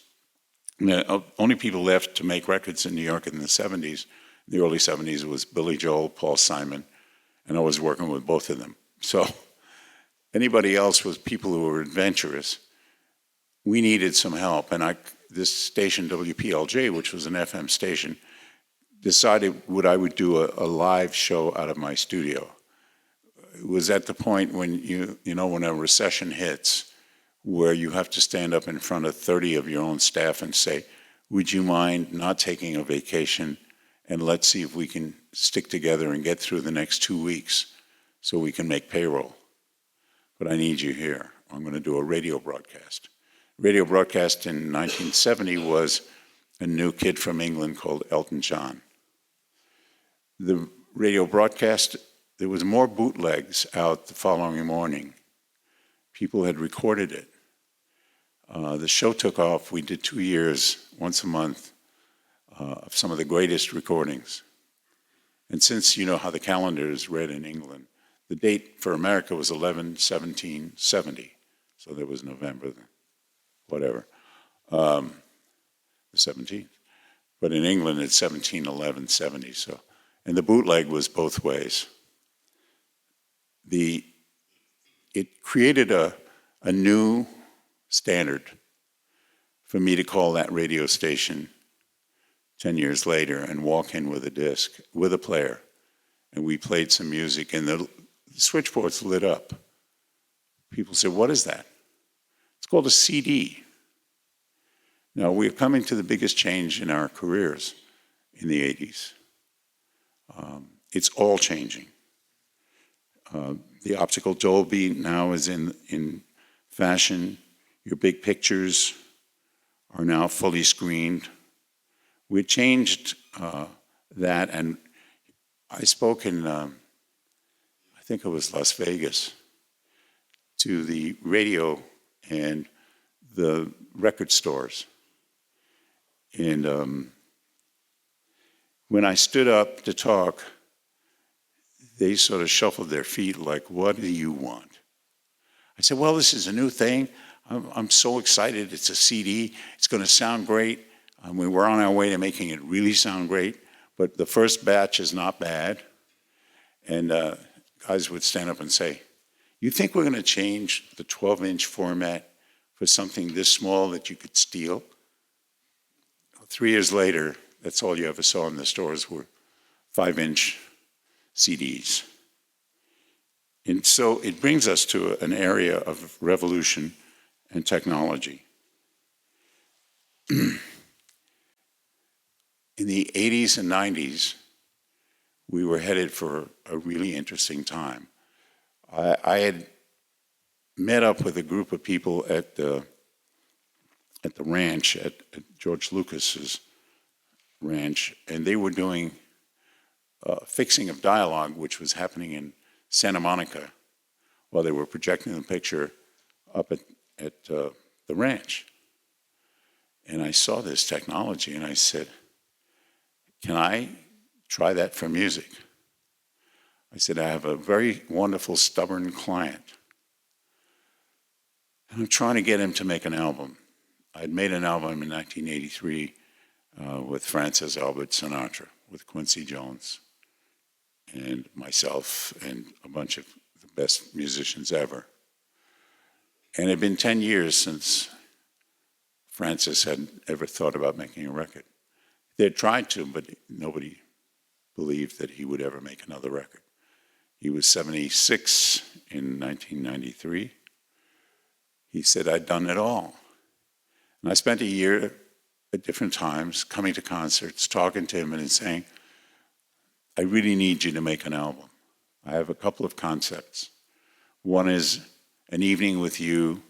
And the only people left to make records in New York in the 70s, the early 70s, was Billy Joel, Paul Simon, and I was working with both of them. So anybody else was people who were adventurous. We needed some help, and this station, WPLJ, which was an FM station, decided what I would do a live show out of my studio. It was at the point when when a recession hits, where you have to stand up in front of 30 of your own staff and say, would you mind not taking a vacation, and let's see if we can stick together and get through the next 2 weeks so we can make payroll. But I need you here. I'm going to do a radio broadcast. Radio broadcast in 1970 was a new kid from England called Elton John. The radio broadcast, there was more bootlegs out the following morning. People had recorded it. The show took off. We did 2 years, once a month, of some of the greatest recordings. And since you know how the calendar is read in England, the date for America was 11/17/70, so there was November, whatever, the 17th. But in England, it's 17/11/70. So, and the bootleg was both ways. It created a new standard for me to call that radio station 10 years later and walk in with a disc, with a player, and we played some music, and the switchboards lit up. People said, "What is that?" It's called a CD. Now, we're coming to the biggest change in our careers in the 80s. It's all changing. The optical Dolby now is in fashion. Your big pictures are now fully screened. We changed that, and I spoke in, I think it was Las Vegas, to the radio and the record stores. And when I stood up to talk, they sort of shuffled their feet like, "What do you want?" I said, "Well, this is a new thing. I'm so excited. It's a CD. It's going to sound great. We're on our way to making it really sound great, but the first batch is not bad." And guys would stand up and say, "You think we're going to change the 12-inch format for something this small that you could steal?" 3 years later, that's all you ever saw in the stores were 5-inch CDs. And so it brings us to an area of revolution and technology. In the 80s and 90s, we were headed for a really interesting time. I had met up with a group of people at the ranch, at George Lucas's ranch, and they were doing fixing of dialogue, which was happening in Santa Monica, while they were projecting the picture up at the ranch. And I saw this technology, and I said, "Can I try that for music?" I said, "I have a very wonderful, stubborn client, and I'm trying to get him to make an album." I'd made an album in 1983 with Francis Albert Sinatra, with Quincy Jones, and myself, and a bunch of the best musicians ever. And it had been 10 years since Francis had ever thought about making a record. They had tried to, but nobody believed that he would ever make another record. He was 76 in 1993. He said, "I'd done it all." And I spent a year at different times coming to concerts, talking to him and saying, "I really need you to make an album. I have a couple of concepts. One is an evening with you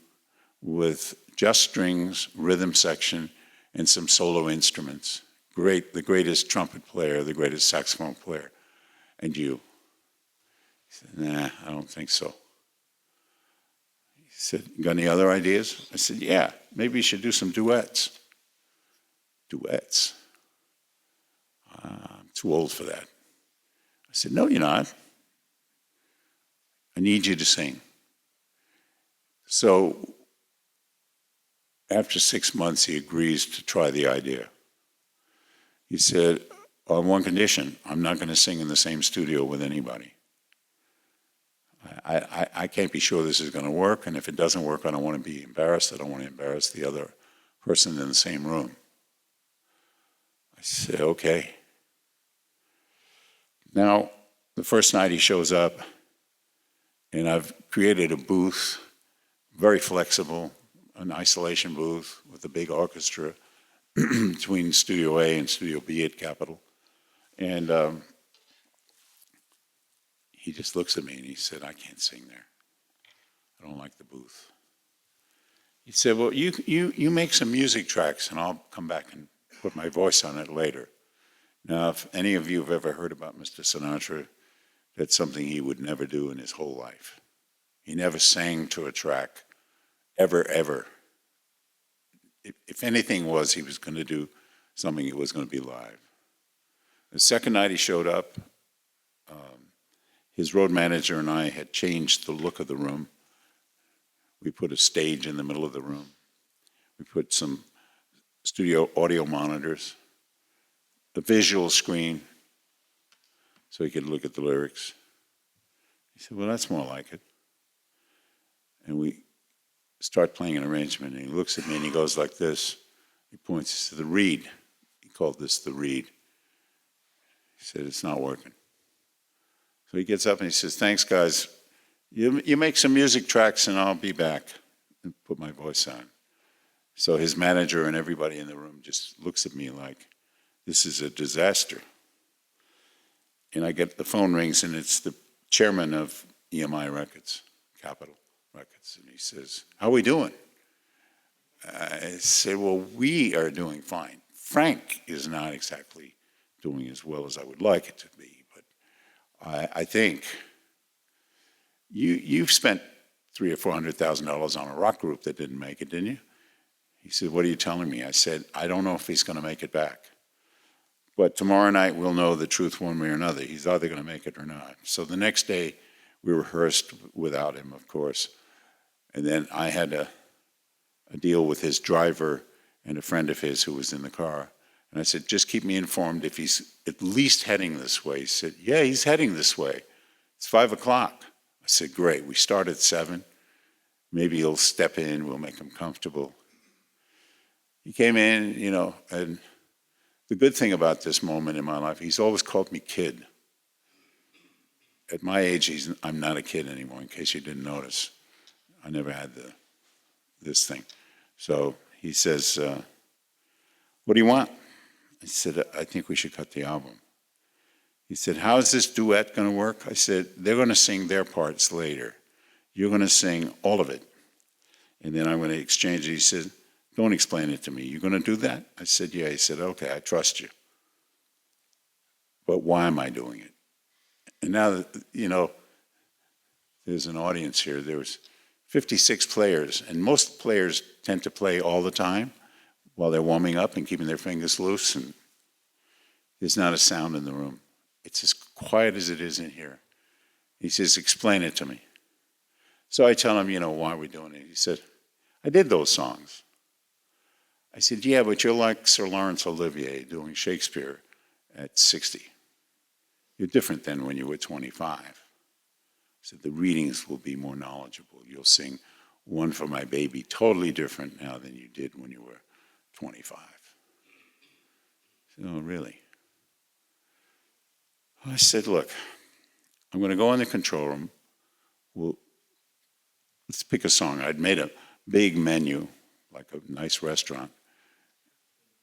with just strings, rhythm section, and some solo instruments. The greatest trumpet player, the greatest saxophone player, and you." He said, "Nah, I don't think so." He said, "You got any other ideas?" I said, "Yeah, maybe you should do some duets." Duets? I'm too old for that. I said, "No, you're not. I need you to sing." So after 6 months, he agrees to try the idea. He said, "On one condition, I'm not going to sing in the same studio with anybody. I can't be sure this is going to work, and if it doesn't work, I don't want to be embarrassed. I don't want to embarrass the other person in the same room." I said, "Okay." Now, the first night he shows up, and I've created a booth, very flexible, an isolation booth with a big orchestra between Studio A and Studio B at Capitol. And he just looks at me and he said, "I can't sing there. I don't like the booth." He said, "Well, you make some music tracks and I'll come back and put my voice on it later." Now, if any of you have ever heard about Mr. Sinatra, that's something he would never do in his whole life. He never sang to a track, ever. If anything was, he was going to do something that was going to be live. The second night he showed up, his road manager and I had changed the look of the room. We put a stage in the middle of the room. We put some studio audio monitors, a visual screen, so he could look at the lyrics. He said, well, that's more like it. And we start playing an arrangement, and he looks at me and he goes like this. He points to the reed. He called this the reed. He said, it's not working. So he gets up and he says, thanks, guys. You make some music tracks and I'll be back and put my voice on. So his manager and everybody in the room just looks at me like, this is a disaster. And I get the phone rings and it's the chairman of EMI Records, Capitol Records. And he says, how are we doing? I said, well, we are doing fine. Frank is not exactly doing as well as I would like it to be, but I think you've spent $300,000 or $400,000 on a rock group that didn't make it, didn't you? He said, what are you telling me? I said, I don't know if he's going to make it back. But tomorrow night we'll know the truth one way or another. He's either going to make it or not. So the next day we rehearsed without him, of course. And then I had a deal with his driver and a friend of his who was in the car. And I said, just keep me informed if he's at least heading this way. He said, yeah, he's heading this way. It's 5 o'clock. I said, great. We start at 7. Maybe he'll step in. We'll make him comfortable. He came in, you know, and the good thing about this moment in my life, he's always called me kid. At my age, I'm not a kid anymore, in case you didn't notice. I never had this thing. So he says, what do you want? I said, I think we should cut the album. He said, how is this duet going to work? I said, they're going to sing their parts later. You're going to sing all of it. And then I'm going to exchange it. He said, don't explain it to me. You're going to do that? I said, yeah. He said, okay, I trust you. But why am I doing it? And now, you know, there's an audience here. There's 56 players, and most players tend to play all the time while they're warming up and keeping their fingers loose, and there's not a sound in the room. It's as quiet as it is in here. He says, explain it to me. So I tell him, you know, why we're doing it. He said, I did those songs. I said, yeah, but you're like Sir Laurence Olivier doing Shakespeare at 60. You're different than when you were 25. I said, the readings will be more knowledgeable. You'll sing One for My Baby, totally different now than you did when you were 25. I said, oh, really? I said, look, I'm going to go in the control room. Let's pick a song. I'd made a big menu, like a nice restaurant.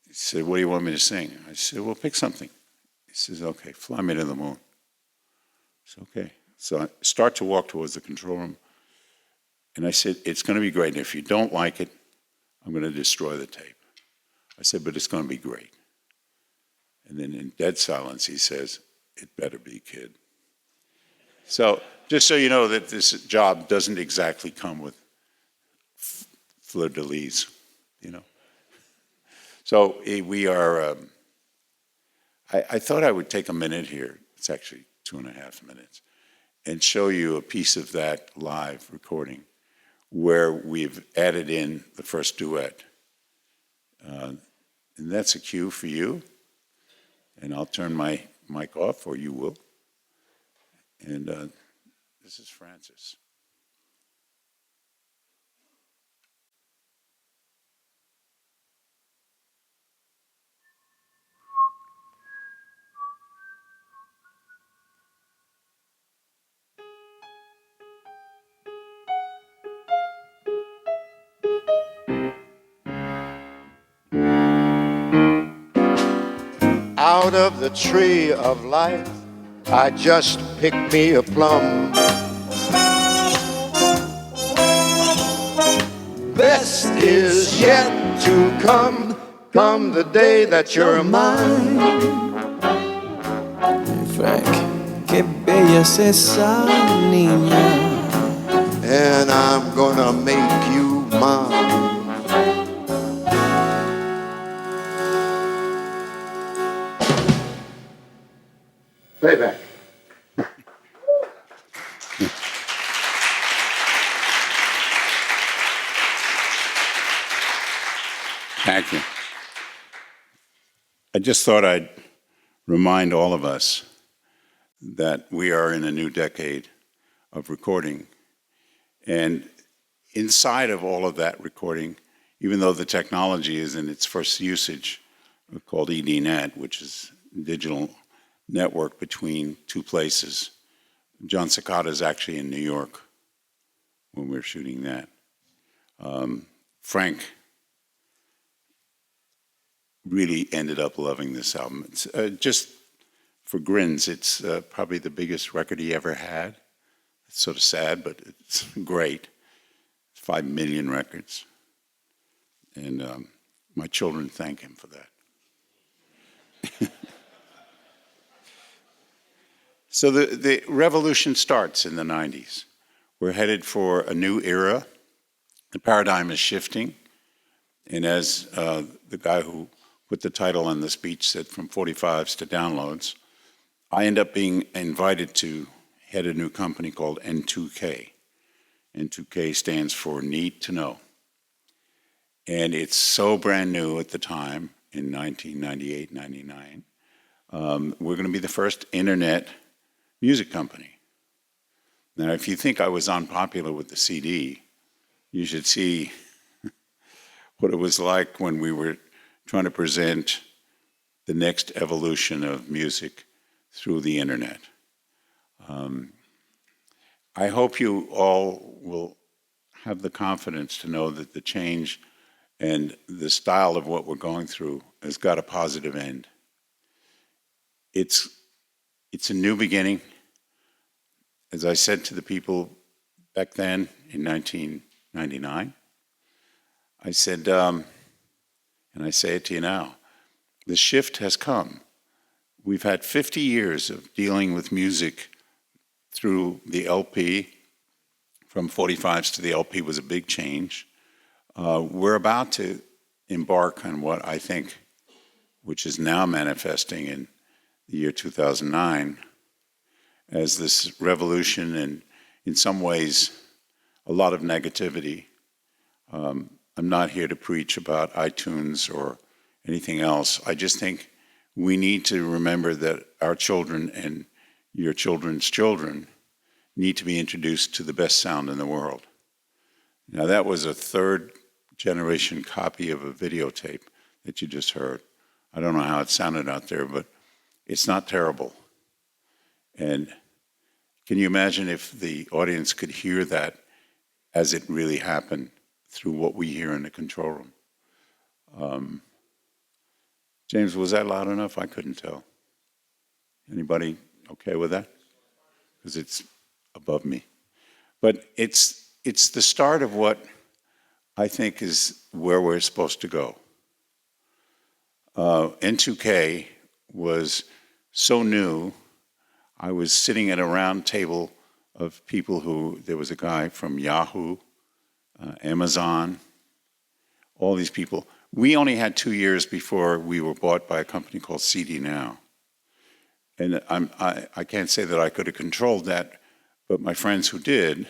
He said, what do you want me to sing? I said, well, pick something. He says, okay, Fly Me to the Moon. I said, okay. So I start to walk towards the control room. And I said, it's going to be great. And if you don't like it, I'm going to destroy the tape. I said, but it's going to be great. And then in dead silence, he says, it better be, kid. So just so you know that this job doesn't exactly come with fleur-de-lis, you know. So we are, I thought I would take a minute here, it's actually 2.5 minutes, and show you a piece of that live recording where we've added in the first duet. And that's a cue for you. And I'll turn my mic off, or you will. And this is Francis. Out of the tree of life, I just picked me a plum. Best is yet to come, come the day that you're mine. Frank, qué bella es esa niña. And I'm gonna make you mine. Playback. Thank you. I just thought I'd remind all of us that we are in a new decade of recording. And inside of all of that recording, even though the technology is in its first usage, called EDNet, which is digital network between two places. John Cicada is actually in New York when we're shooting that. Frank really ended up loving this album. It's, just for grins, it's probably the biggest record he ever had. It's sort of sad, but it's great. 5 million records. And my children thank him for that. So the revolution starts in the 90s. We're headed for a new era. The paradigm is shifting. And as the guy who put the title on the speech said, from 45's to downloads, I end up being invited to head a new company called N2K. N2K stands for Need to Know. And it's so brand new at the time, in 1998, 99. We're going to be the first internet music company. Now, if you think I was unpopular with the CD, you should see what it was like when we were trying to present the next evolution of music through the internet. I hope you all will have the confidence to know that the change and the style of what we're going through has got a positive end. It's a new beginning. As I said to the people back then in 1999, I said, and I say it to you now, the shift has come. We've had 50 years of dealing with music through the LP. From 45's to the LP was a big change. We're about to embark on what I think, which is now manifesting in the year 2009, as this revolution and in some ways a lot of negativity. I'm not here to preach about iTunes or anything else. I just think we need to remember that our children and your children's children need to be introduced to the best sound in the world. Now that was a third generation copy of a videotape that you just heard. I don't know how it sounded out there, but it's not terrible. And can you imagine if the audience could hear that as it really happened through what we hear in the control room? James, was that loud enough? I couldn't tell. Anybody okay with that? Because it's above me. But it's the start of what I think is where we're supposed to go. N2K was so new. I was sitting at a round table of people who, there was a guy from Yahoo, Amazon, all these people. We only had 2 years before we were bought by a company called CD Now. And I can't say that I could have controlled that, but my friends who did,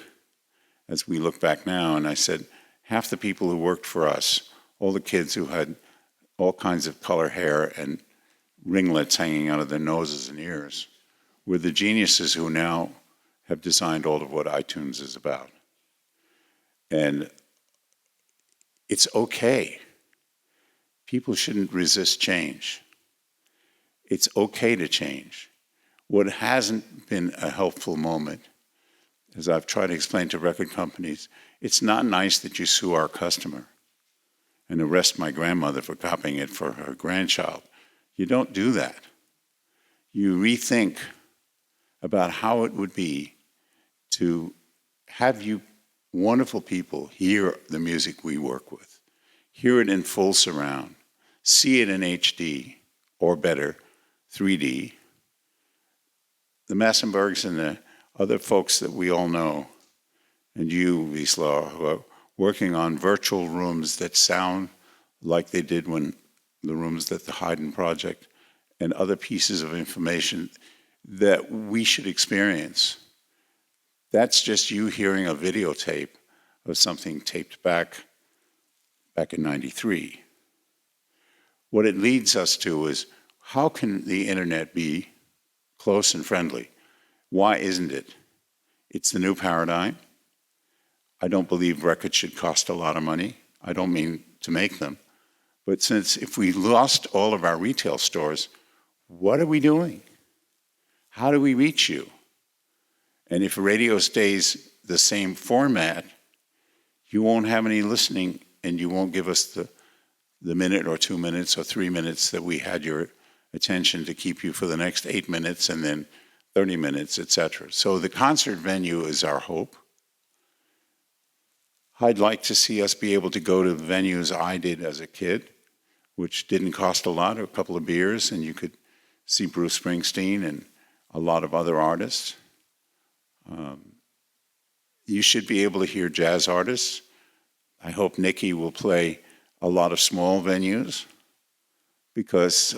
as we look back now, and I said, half the people who worked for us, all the kids who had all kinds of color hair and ringlets hanging out of their noses and ears, were the geniuses who now have designed all of what iTunes is about. And it's okay. People shouldn't resist change. It's okay to change. What hasn't been a helpful moment, as I've tried to explain to record companies, it's not nice that you sue our customer and arrest my grandmother for copying it for her grandchild. You don't do that. You rethink about how it would be to have you wonderful people hear the music we work with, hear it in full surround, see it in HD, or better, 3D. The Massenbergs and the other folks that we all know, and you, Wisla, who are working on virtual rooms that sound like they did when the rooms that the Haydn Project and other pieces of information that we should experience. That's just you hearing a videotape of something taped back in '93. What it leads us to is, how can the internet be close and friendly? Why isn't it? It's the new paradigm. I don't believe records should cost a lot of money. I don't mean to make them. But since if we lost all of our retail stores, what are we doing? How do we reach you? And if radio stays the same format, you won't have any listening, and you won't give us the minute or 2 minutes or 3 minutes that we had your attention to keep you for the next 8 minutes and then 30 minutes, etc. So the concert venue is our hope. I'd like to see us be able to go to venues I did as a kid, which didn't cost a lot, a couple of beers, and you could see Bruce Springsteen and a lot of other artists. You should be able to hear jazz artists. I hope Nikki will play a lot of small venues, because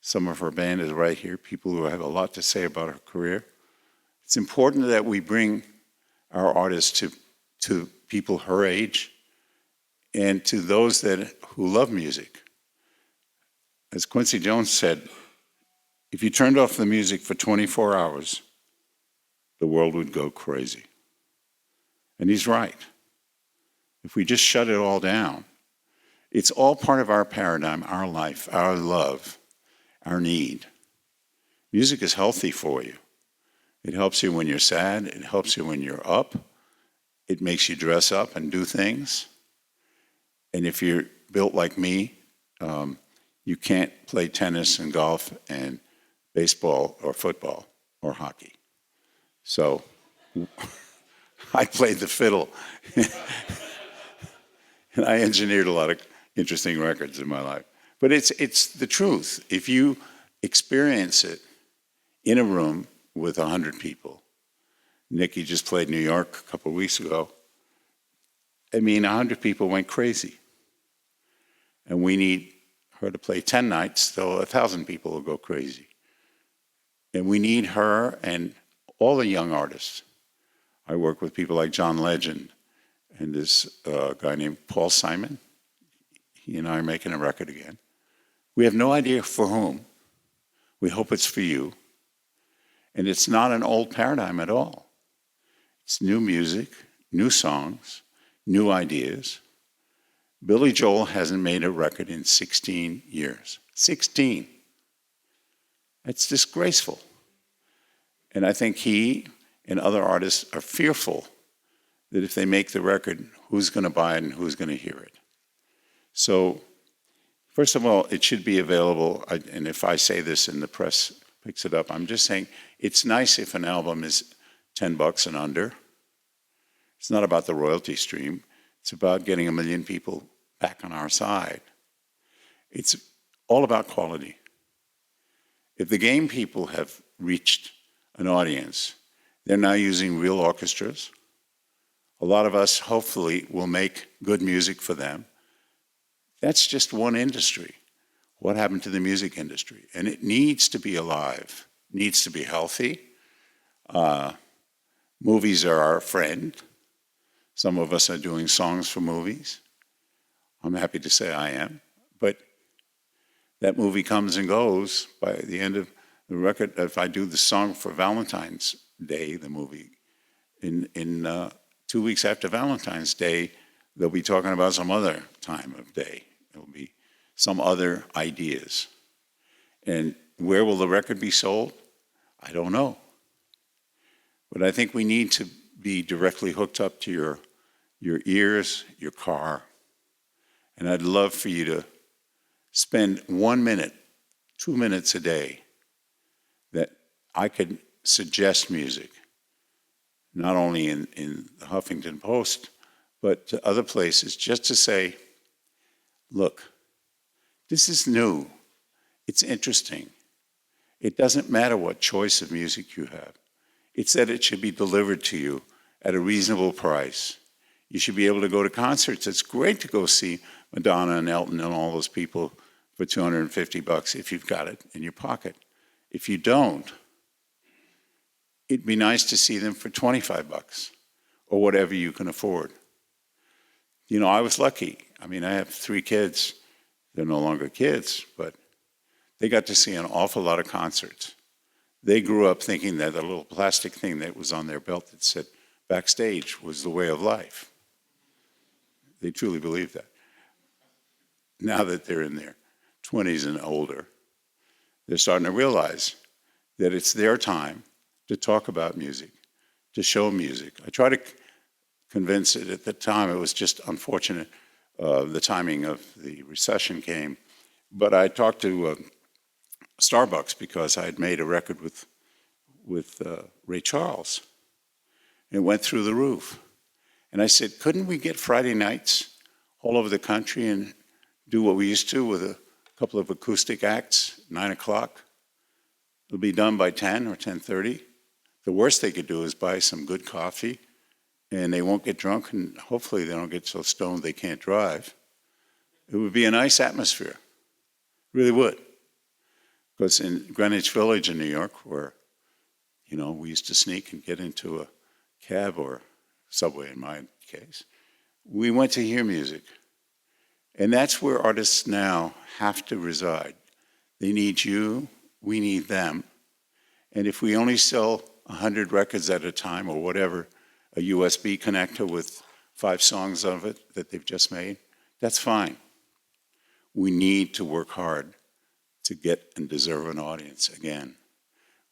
some of her band is right here, people who have a lot to say about her career. It's important that we bring our artists to people her age and to those who love music. As Quincy Jones said, if you turned off the music for 24 hours, the world would go crazy. And he's right. If we just shut it all down, it's all part of our paradigm, our life, our love, our need. Music is healthy for you. It helps you when you're sad. It helps you when you're up. It makes you dress up and do things. And if you're built like me, you can't play tennis and golf and baseball or football or hockey. So I played the fiddle. And I engineered a lot of interesting records in my life. But it's the truth. If you experience it in a room with 100 people, Nikki just played New York a couple of weeks ago. I mean, 100 people went crazy. And we need her to play 10 nights, so 1,000 people will go crazy. And we need her and all the young artists. I work with people like John Legend and this guy named Paul Simon. He and I are making a record again. We have no idea for whom. We hope it's for you. And it's not an old paradigm at all. It's new music, new songs, new ideas. Billy Joel hasn't made a record in 16 years. 16. That's disgraceful. And I think he and other artists are fearful that if they make the record, who's going to buy it and who's going to hear it. So, first of all, it should be available, and if I say this and the press picks it up, I'm just saying it's nice if an album is $10 and under. It's not about the royalty stream. It's about getting 1 million people back on our side. It's all about quality. If the game people have reached an audience, they're now using real orchestras. A lot of us, hopefully, will make good music for them. That's just one industry. What happened to the music industry? And it needs to be alive, needs to be healthy. Movies are our friend. Some of us are doing songs for movies. I'm happy to say I am. But that movie comes and goes. By the end of the record, if I do the song for Valentine's Day, the movie, in 2 weeks after Valentine's Day, they'll be talking about some other time of day. It'll be some other ideas. And where will the record be sold? I don't know. But I think we need to be directly hooked up to your ears, your car. And I'd love for you to spend 1 minute, 2 minutes a day that I could suggest music, not only in the Huffington Post, but to other places, just to say, look, this is new. It's interesting. It doesn't matter what choice of music you have. It's that it should be delivered to you at a reasonable price. You should be able to go to concerts. It's great to go see Madonna and Elton and all those people for $250 if you've got it in your pocket. If you don't, it'd be nice to see them for $25 or whatever you can afford. You know, I was lucky. I mean, I have 3 kids they're no longer kids, but they got to see an awful lot of concerts. They grew up thinking that the little plastic thing that was on their belt that said backstage was the way of life. They truly believe that. Now that they're in their 20s and older, they're starting to realize that it's their time to talk about music, to show music. I try to convince it at the time. It was just unfortunate, the timing of the recession came. But I talked to Starbucks because I had made a record with Ray Charles. It went through the roof. And I said, couldn't we get Friday nights all over the country and do what we used to with a couple of acoustic acts, 9 o'clock? It'll be done by 10 or 10:30. The worst they could do is buy some good coffee, and they won't get drunk, and hopefully they don't get so stoned they can't drive. It would be a nice atmosphere. Really would. Because in Greenwich Village in New York, where, we used to sneak and get into a cab or subway in my case, we went to hear music. And that's where artists now have to reside. They need you, we need them. And if we only sell 100 records at a time or whatever, a USB connector with 5 songs of it that they've just made, that's fine. We need to work hard to get and deserve an audience again.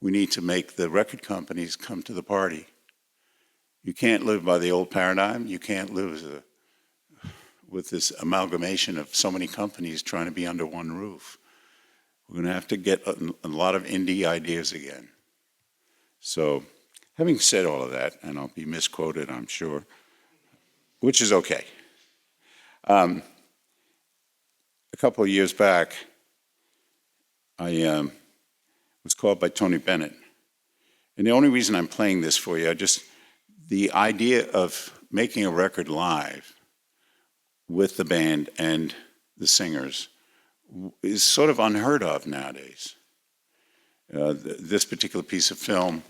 We need to make the record companies come to the party. You can't live by the old paradigm. You can't live with this amalgamation of so many companies trying to be under one roof. We're going to have to get a lot of indie ideas again. So, having said all of that, and I'll be misquoted, I'm sure, which is okay. A couple of years back, I was called by Tony Bennett. And the only reason I'm playing this for you, the idea of making a record live with the band and the singers is sort of unheard of nowadays. This particular piece of film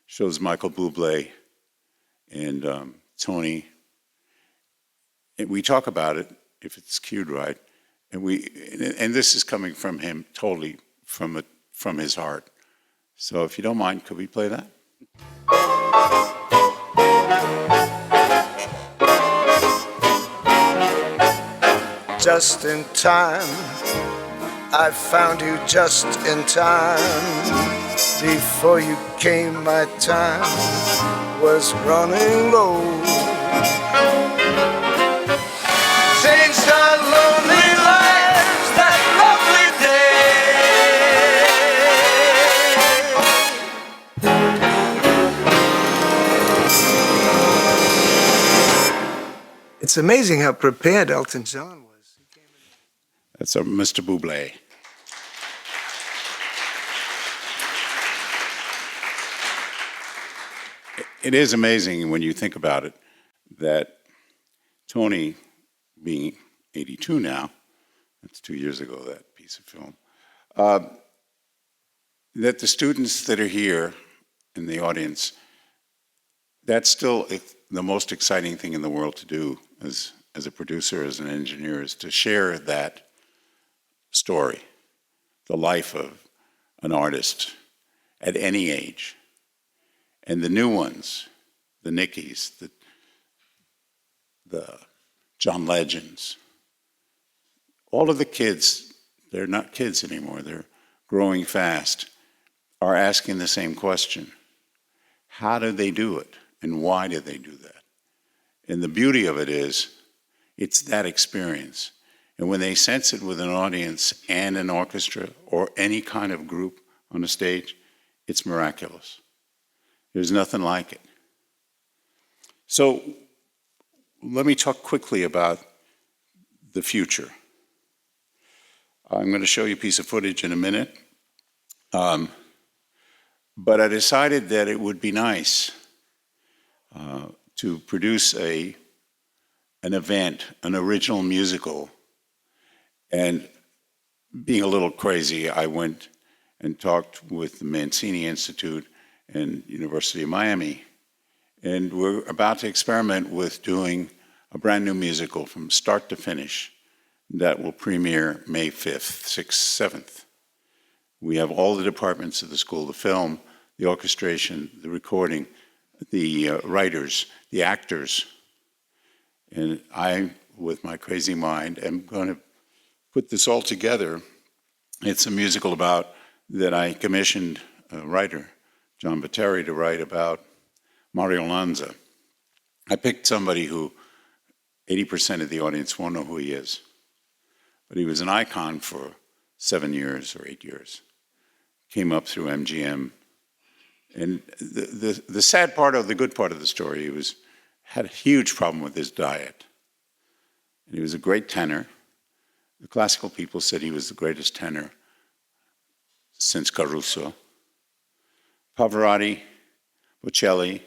shows Michael Bublé and Tony. And we talk about it, if it's cued right, and this is coming from him totally from his heart. So if you don't mind, could we play that? Just in time, I found you just in time. Before you came, my time was running low. Changed our lonely lives that lovely day. It's amazing how prepared Elton John was. That's Mr. Bublé. It is amazing when you think about it that Tony, being 82 now, that's 2 years ago, that piece of film, that the students that are here in the audience, that's still the most exciting thing in the world to do as a producer, as an engineer, is to share that story, the life of an artist at any age. And the new ones, the Nickies, the John Legends, all of the kids, they're not kids anymore, they're growing fast, are asking the same question. How do they do it? And why do they do that? And the beauty of it is, it's that experience. And when they sense it with an audience and an orchestra or any kind of group on a stage, it's miraculous. There's nothing like it. So let me talk quickly about the future. I'm going to show you a piece of footage in a minute. But I decided that it would be nice to produce an event, an original musical. And being a little crazy, I went and talked with the Mancini Institute and University of Miami. And we're about to experiment with doing a brand new musical from start to finish that will premiere May 5th, 6th, 7th. We have all the departments of the school, the film, the orchestration, the recording, the writers, the actors. And I, with my crazy mind, am going to put this all together. It's a musical that I commissioned a writer, John Batteri, to write about Mario Lanza. I picked somebody who 80% of the audience won't know who he is, but he was an icon for 7 years or 8 years. Came up through MGM. And the sad part, or the good part of the story, he had a huge problem with his diet. And he was a great tenor. The classical people said he was the greatest tenor since Caruso. Pavarotti, Bocelli,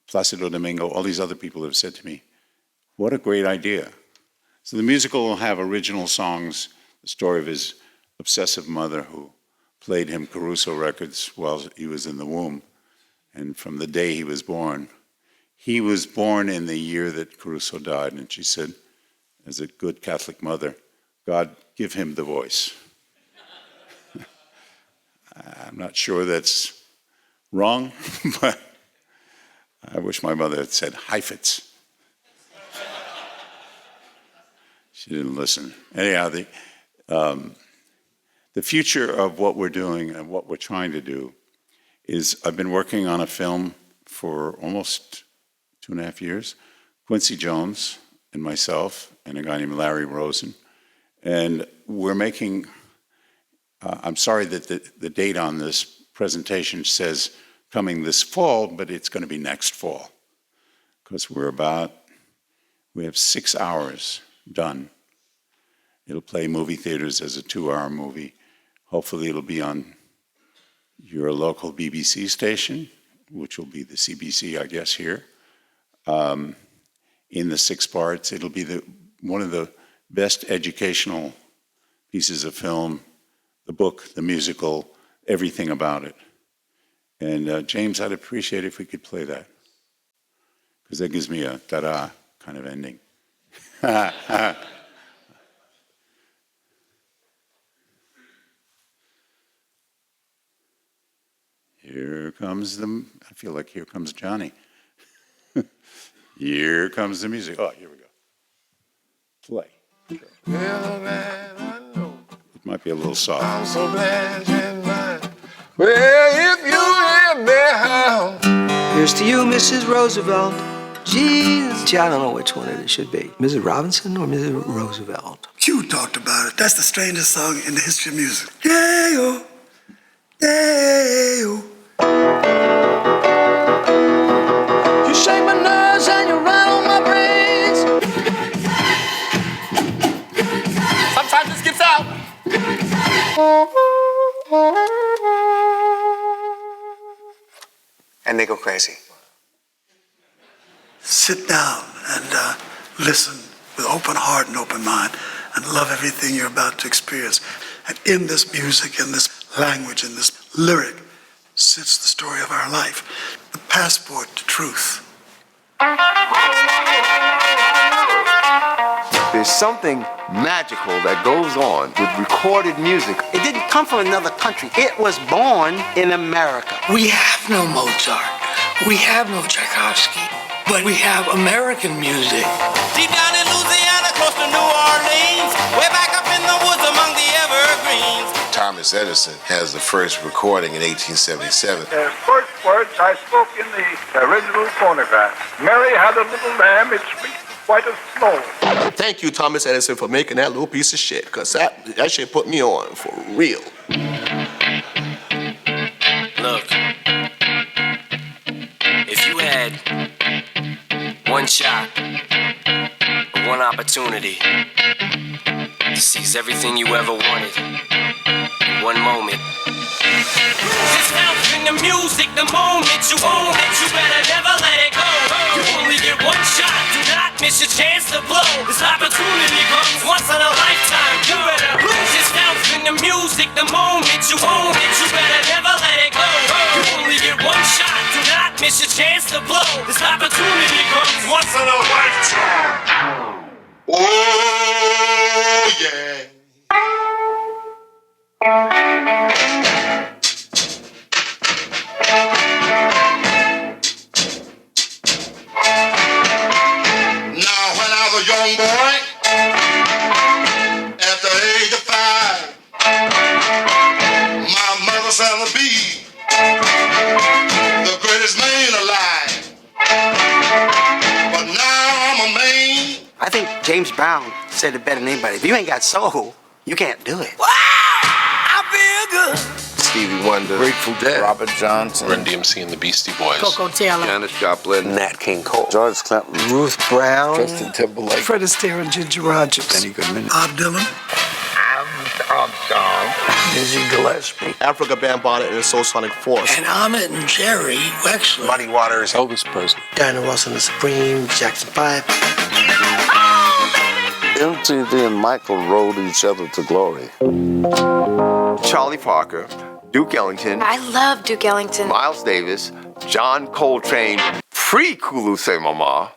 Placido Domingo, all these other people have said to me, what a great idea. So the musical will have original songs, the story of his obsessive mother who played him Caruso records while he was in the womb. And from the day he was born in the year that Caruso died. And she said, as a good Catholic mother, God, give him the voice. I'm not sure that's wrong, but I wish my mother had said Heifetz. She didn't listen. Anyhow, the future of what we're doing and what we're trying to do is I've been working on a film for almost 2.5 years. Quincy Jones and myself and a guy named Larry Rosen. And we're making, I'm sorry that the date on this presentation says coming this fall, but it's going to be next fall. Because we have 6 hours done. It'll play movie theaters as a 2-hour movie. Hopefully it'll be on your local BBC station, which will be the CBC, I guess, here. In the 6 parts, it'll be one of the best educational pieces of film, the book, the musical, everything about it. And James, I'd appreciate it if we could play that, because that gives me a ta-da kind of ending. Here comes I feel like here comes Johnny. Here comes the music. Oh, here we go. Play. Well, man, I know. It might be a little soft. I'm so glad you're mine. Well, if you hear me howl. Here's to you, Mrs. Roosevelt. Jesus. Gee, I don't know which one it should be. Mrs. Robinson or Mrs. Roosevelt? Q talked about it. That's the strangest song in the history of music. Yeah-yo, yeah-yo. You shake my nerves and you rattle my brains. Sometimes it skips out. And they go crazy. Sit down and listen with open heart and open mind and love everything you're about to experience. And in this music, in this language, in this lyric, sits the story of our life, the passport to truth. There's something magical that goes on with recorded music. It didn't come from another country. It was born in America. We have no Mozart. We have no Tchaikovsky. But we have American music. Deep down in Louisiana, close to New Orleans, way back up in the woods among the evergreens. Thomas Edison has the first recording in 1877. The first words I spoke in the original phonograph. Mary had a little lamb, its feet white as snow. Thank you, Thomas Edison, for making that little piece of shit, because that shit put me on for real. Look, if you had one shot, one opportunity to seize everything you ever wanted in one moment. This house in the music, the moment you own it, you better never let it go. You only get one shot, do not miss your chance to blow. This opportunity comes once in a lifetime. You better lose yourself in the music, the moment you own it, you better never let it go. You only get one shot, do not miss your chance to blow. This opportunity comes once in a lifetime. yeah. Now, when I was a young boy, at the age of 5, my mother sang the bee, the greatest man alive. But now I'm a man. I think James Brown said it better than anybody. If you ain't got soul, you can't do it. I feel good. Stevie Wonder, Grateful Dead, Robert Johnson, Run DMC and the Beastie Boys, Coco Taylor, Janis Joplin, Nat King Cole, George Clinton, Ruth Brown, Justin Timberlake, Fred Astaire and Ginger Rogers, Benny Goodman, Bob Dylan, Dizzy Gillespie, Africa Bambaataa and the Soul Sonic Force, and Ahmet and Jerry Wexler, Muddy Waters, Elvis Presley, Diana Ross and the Supremes, Jackson 5. MTV and Michael rode each other to glory. Charlie Parker, Duke Ellington, I love Duke Ellington. Miles Davis, John Coltrane, pre-Kulu Say Mama.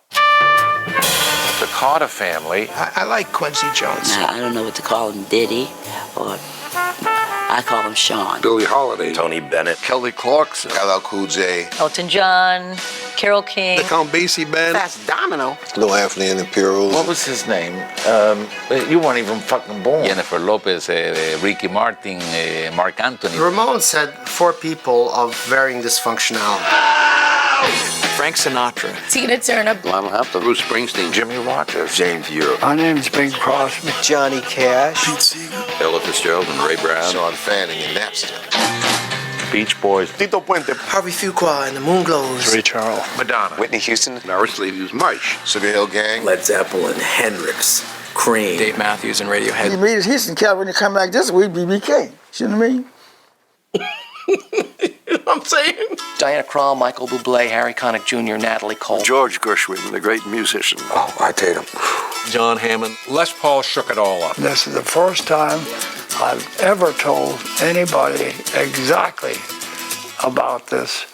the Carter family. I like Quincy Jones. I don't know what to call him, Diddy, or I call him Sean. Billie Holiday, Tony Bennett, Kelly Clarkson, LL Cool J, Elton John, Carole King. the Count Basie Band, Fats Domino. Lil Anthony and the Imperials. What was his name? You weren't even fucking born. Jennifer Lopez, Ricky Martin, Mark Anthony. Ramone said 4 people of varying dysfunctionality. Frank Sinatra, Tina Turner, Lionel Hampton, Bruce Springsteen, Jimmy Rogers, James Europe, my name's Bing Crosby, Johnny Cash, Pete Seeger, Ella Fitzgerald and Ray Brown, Sean Fanning and Napster, Beach Boys, Tito Puente, Harvey Fuqua and the Moonglows, Ray Charles, Madonna, Whitney Houston, Norris Lee Hughes Marsh, Sugar Hill Gang, Led Zeppelin, Hendrix, Cream, Dave Matthews and Radiohead. You meet Houston, California, come back this week, BB King. You know what I mean? I'm saying? Diana Krall, Michael Bublé, Harry Connick Jr., Natalie Cole. George Gershwin, the great musician. Oh, I take him. John Hammond. Les Paul shook it all up. This is the first time I've ever told anybody exactly about this.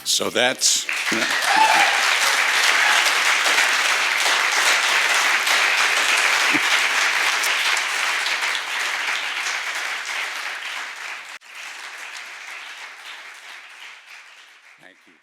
So that's... Thank you.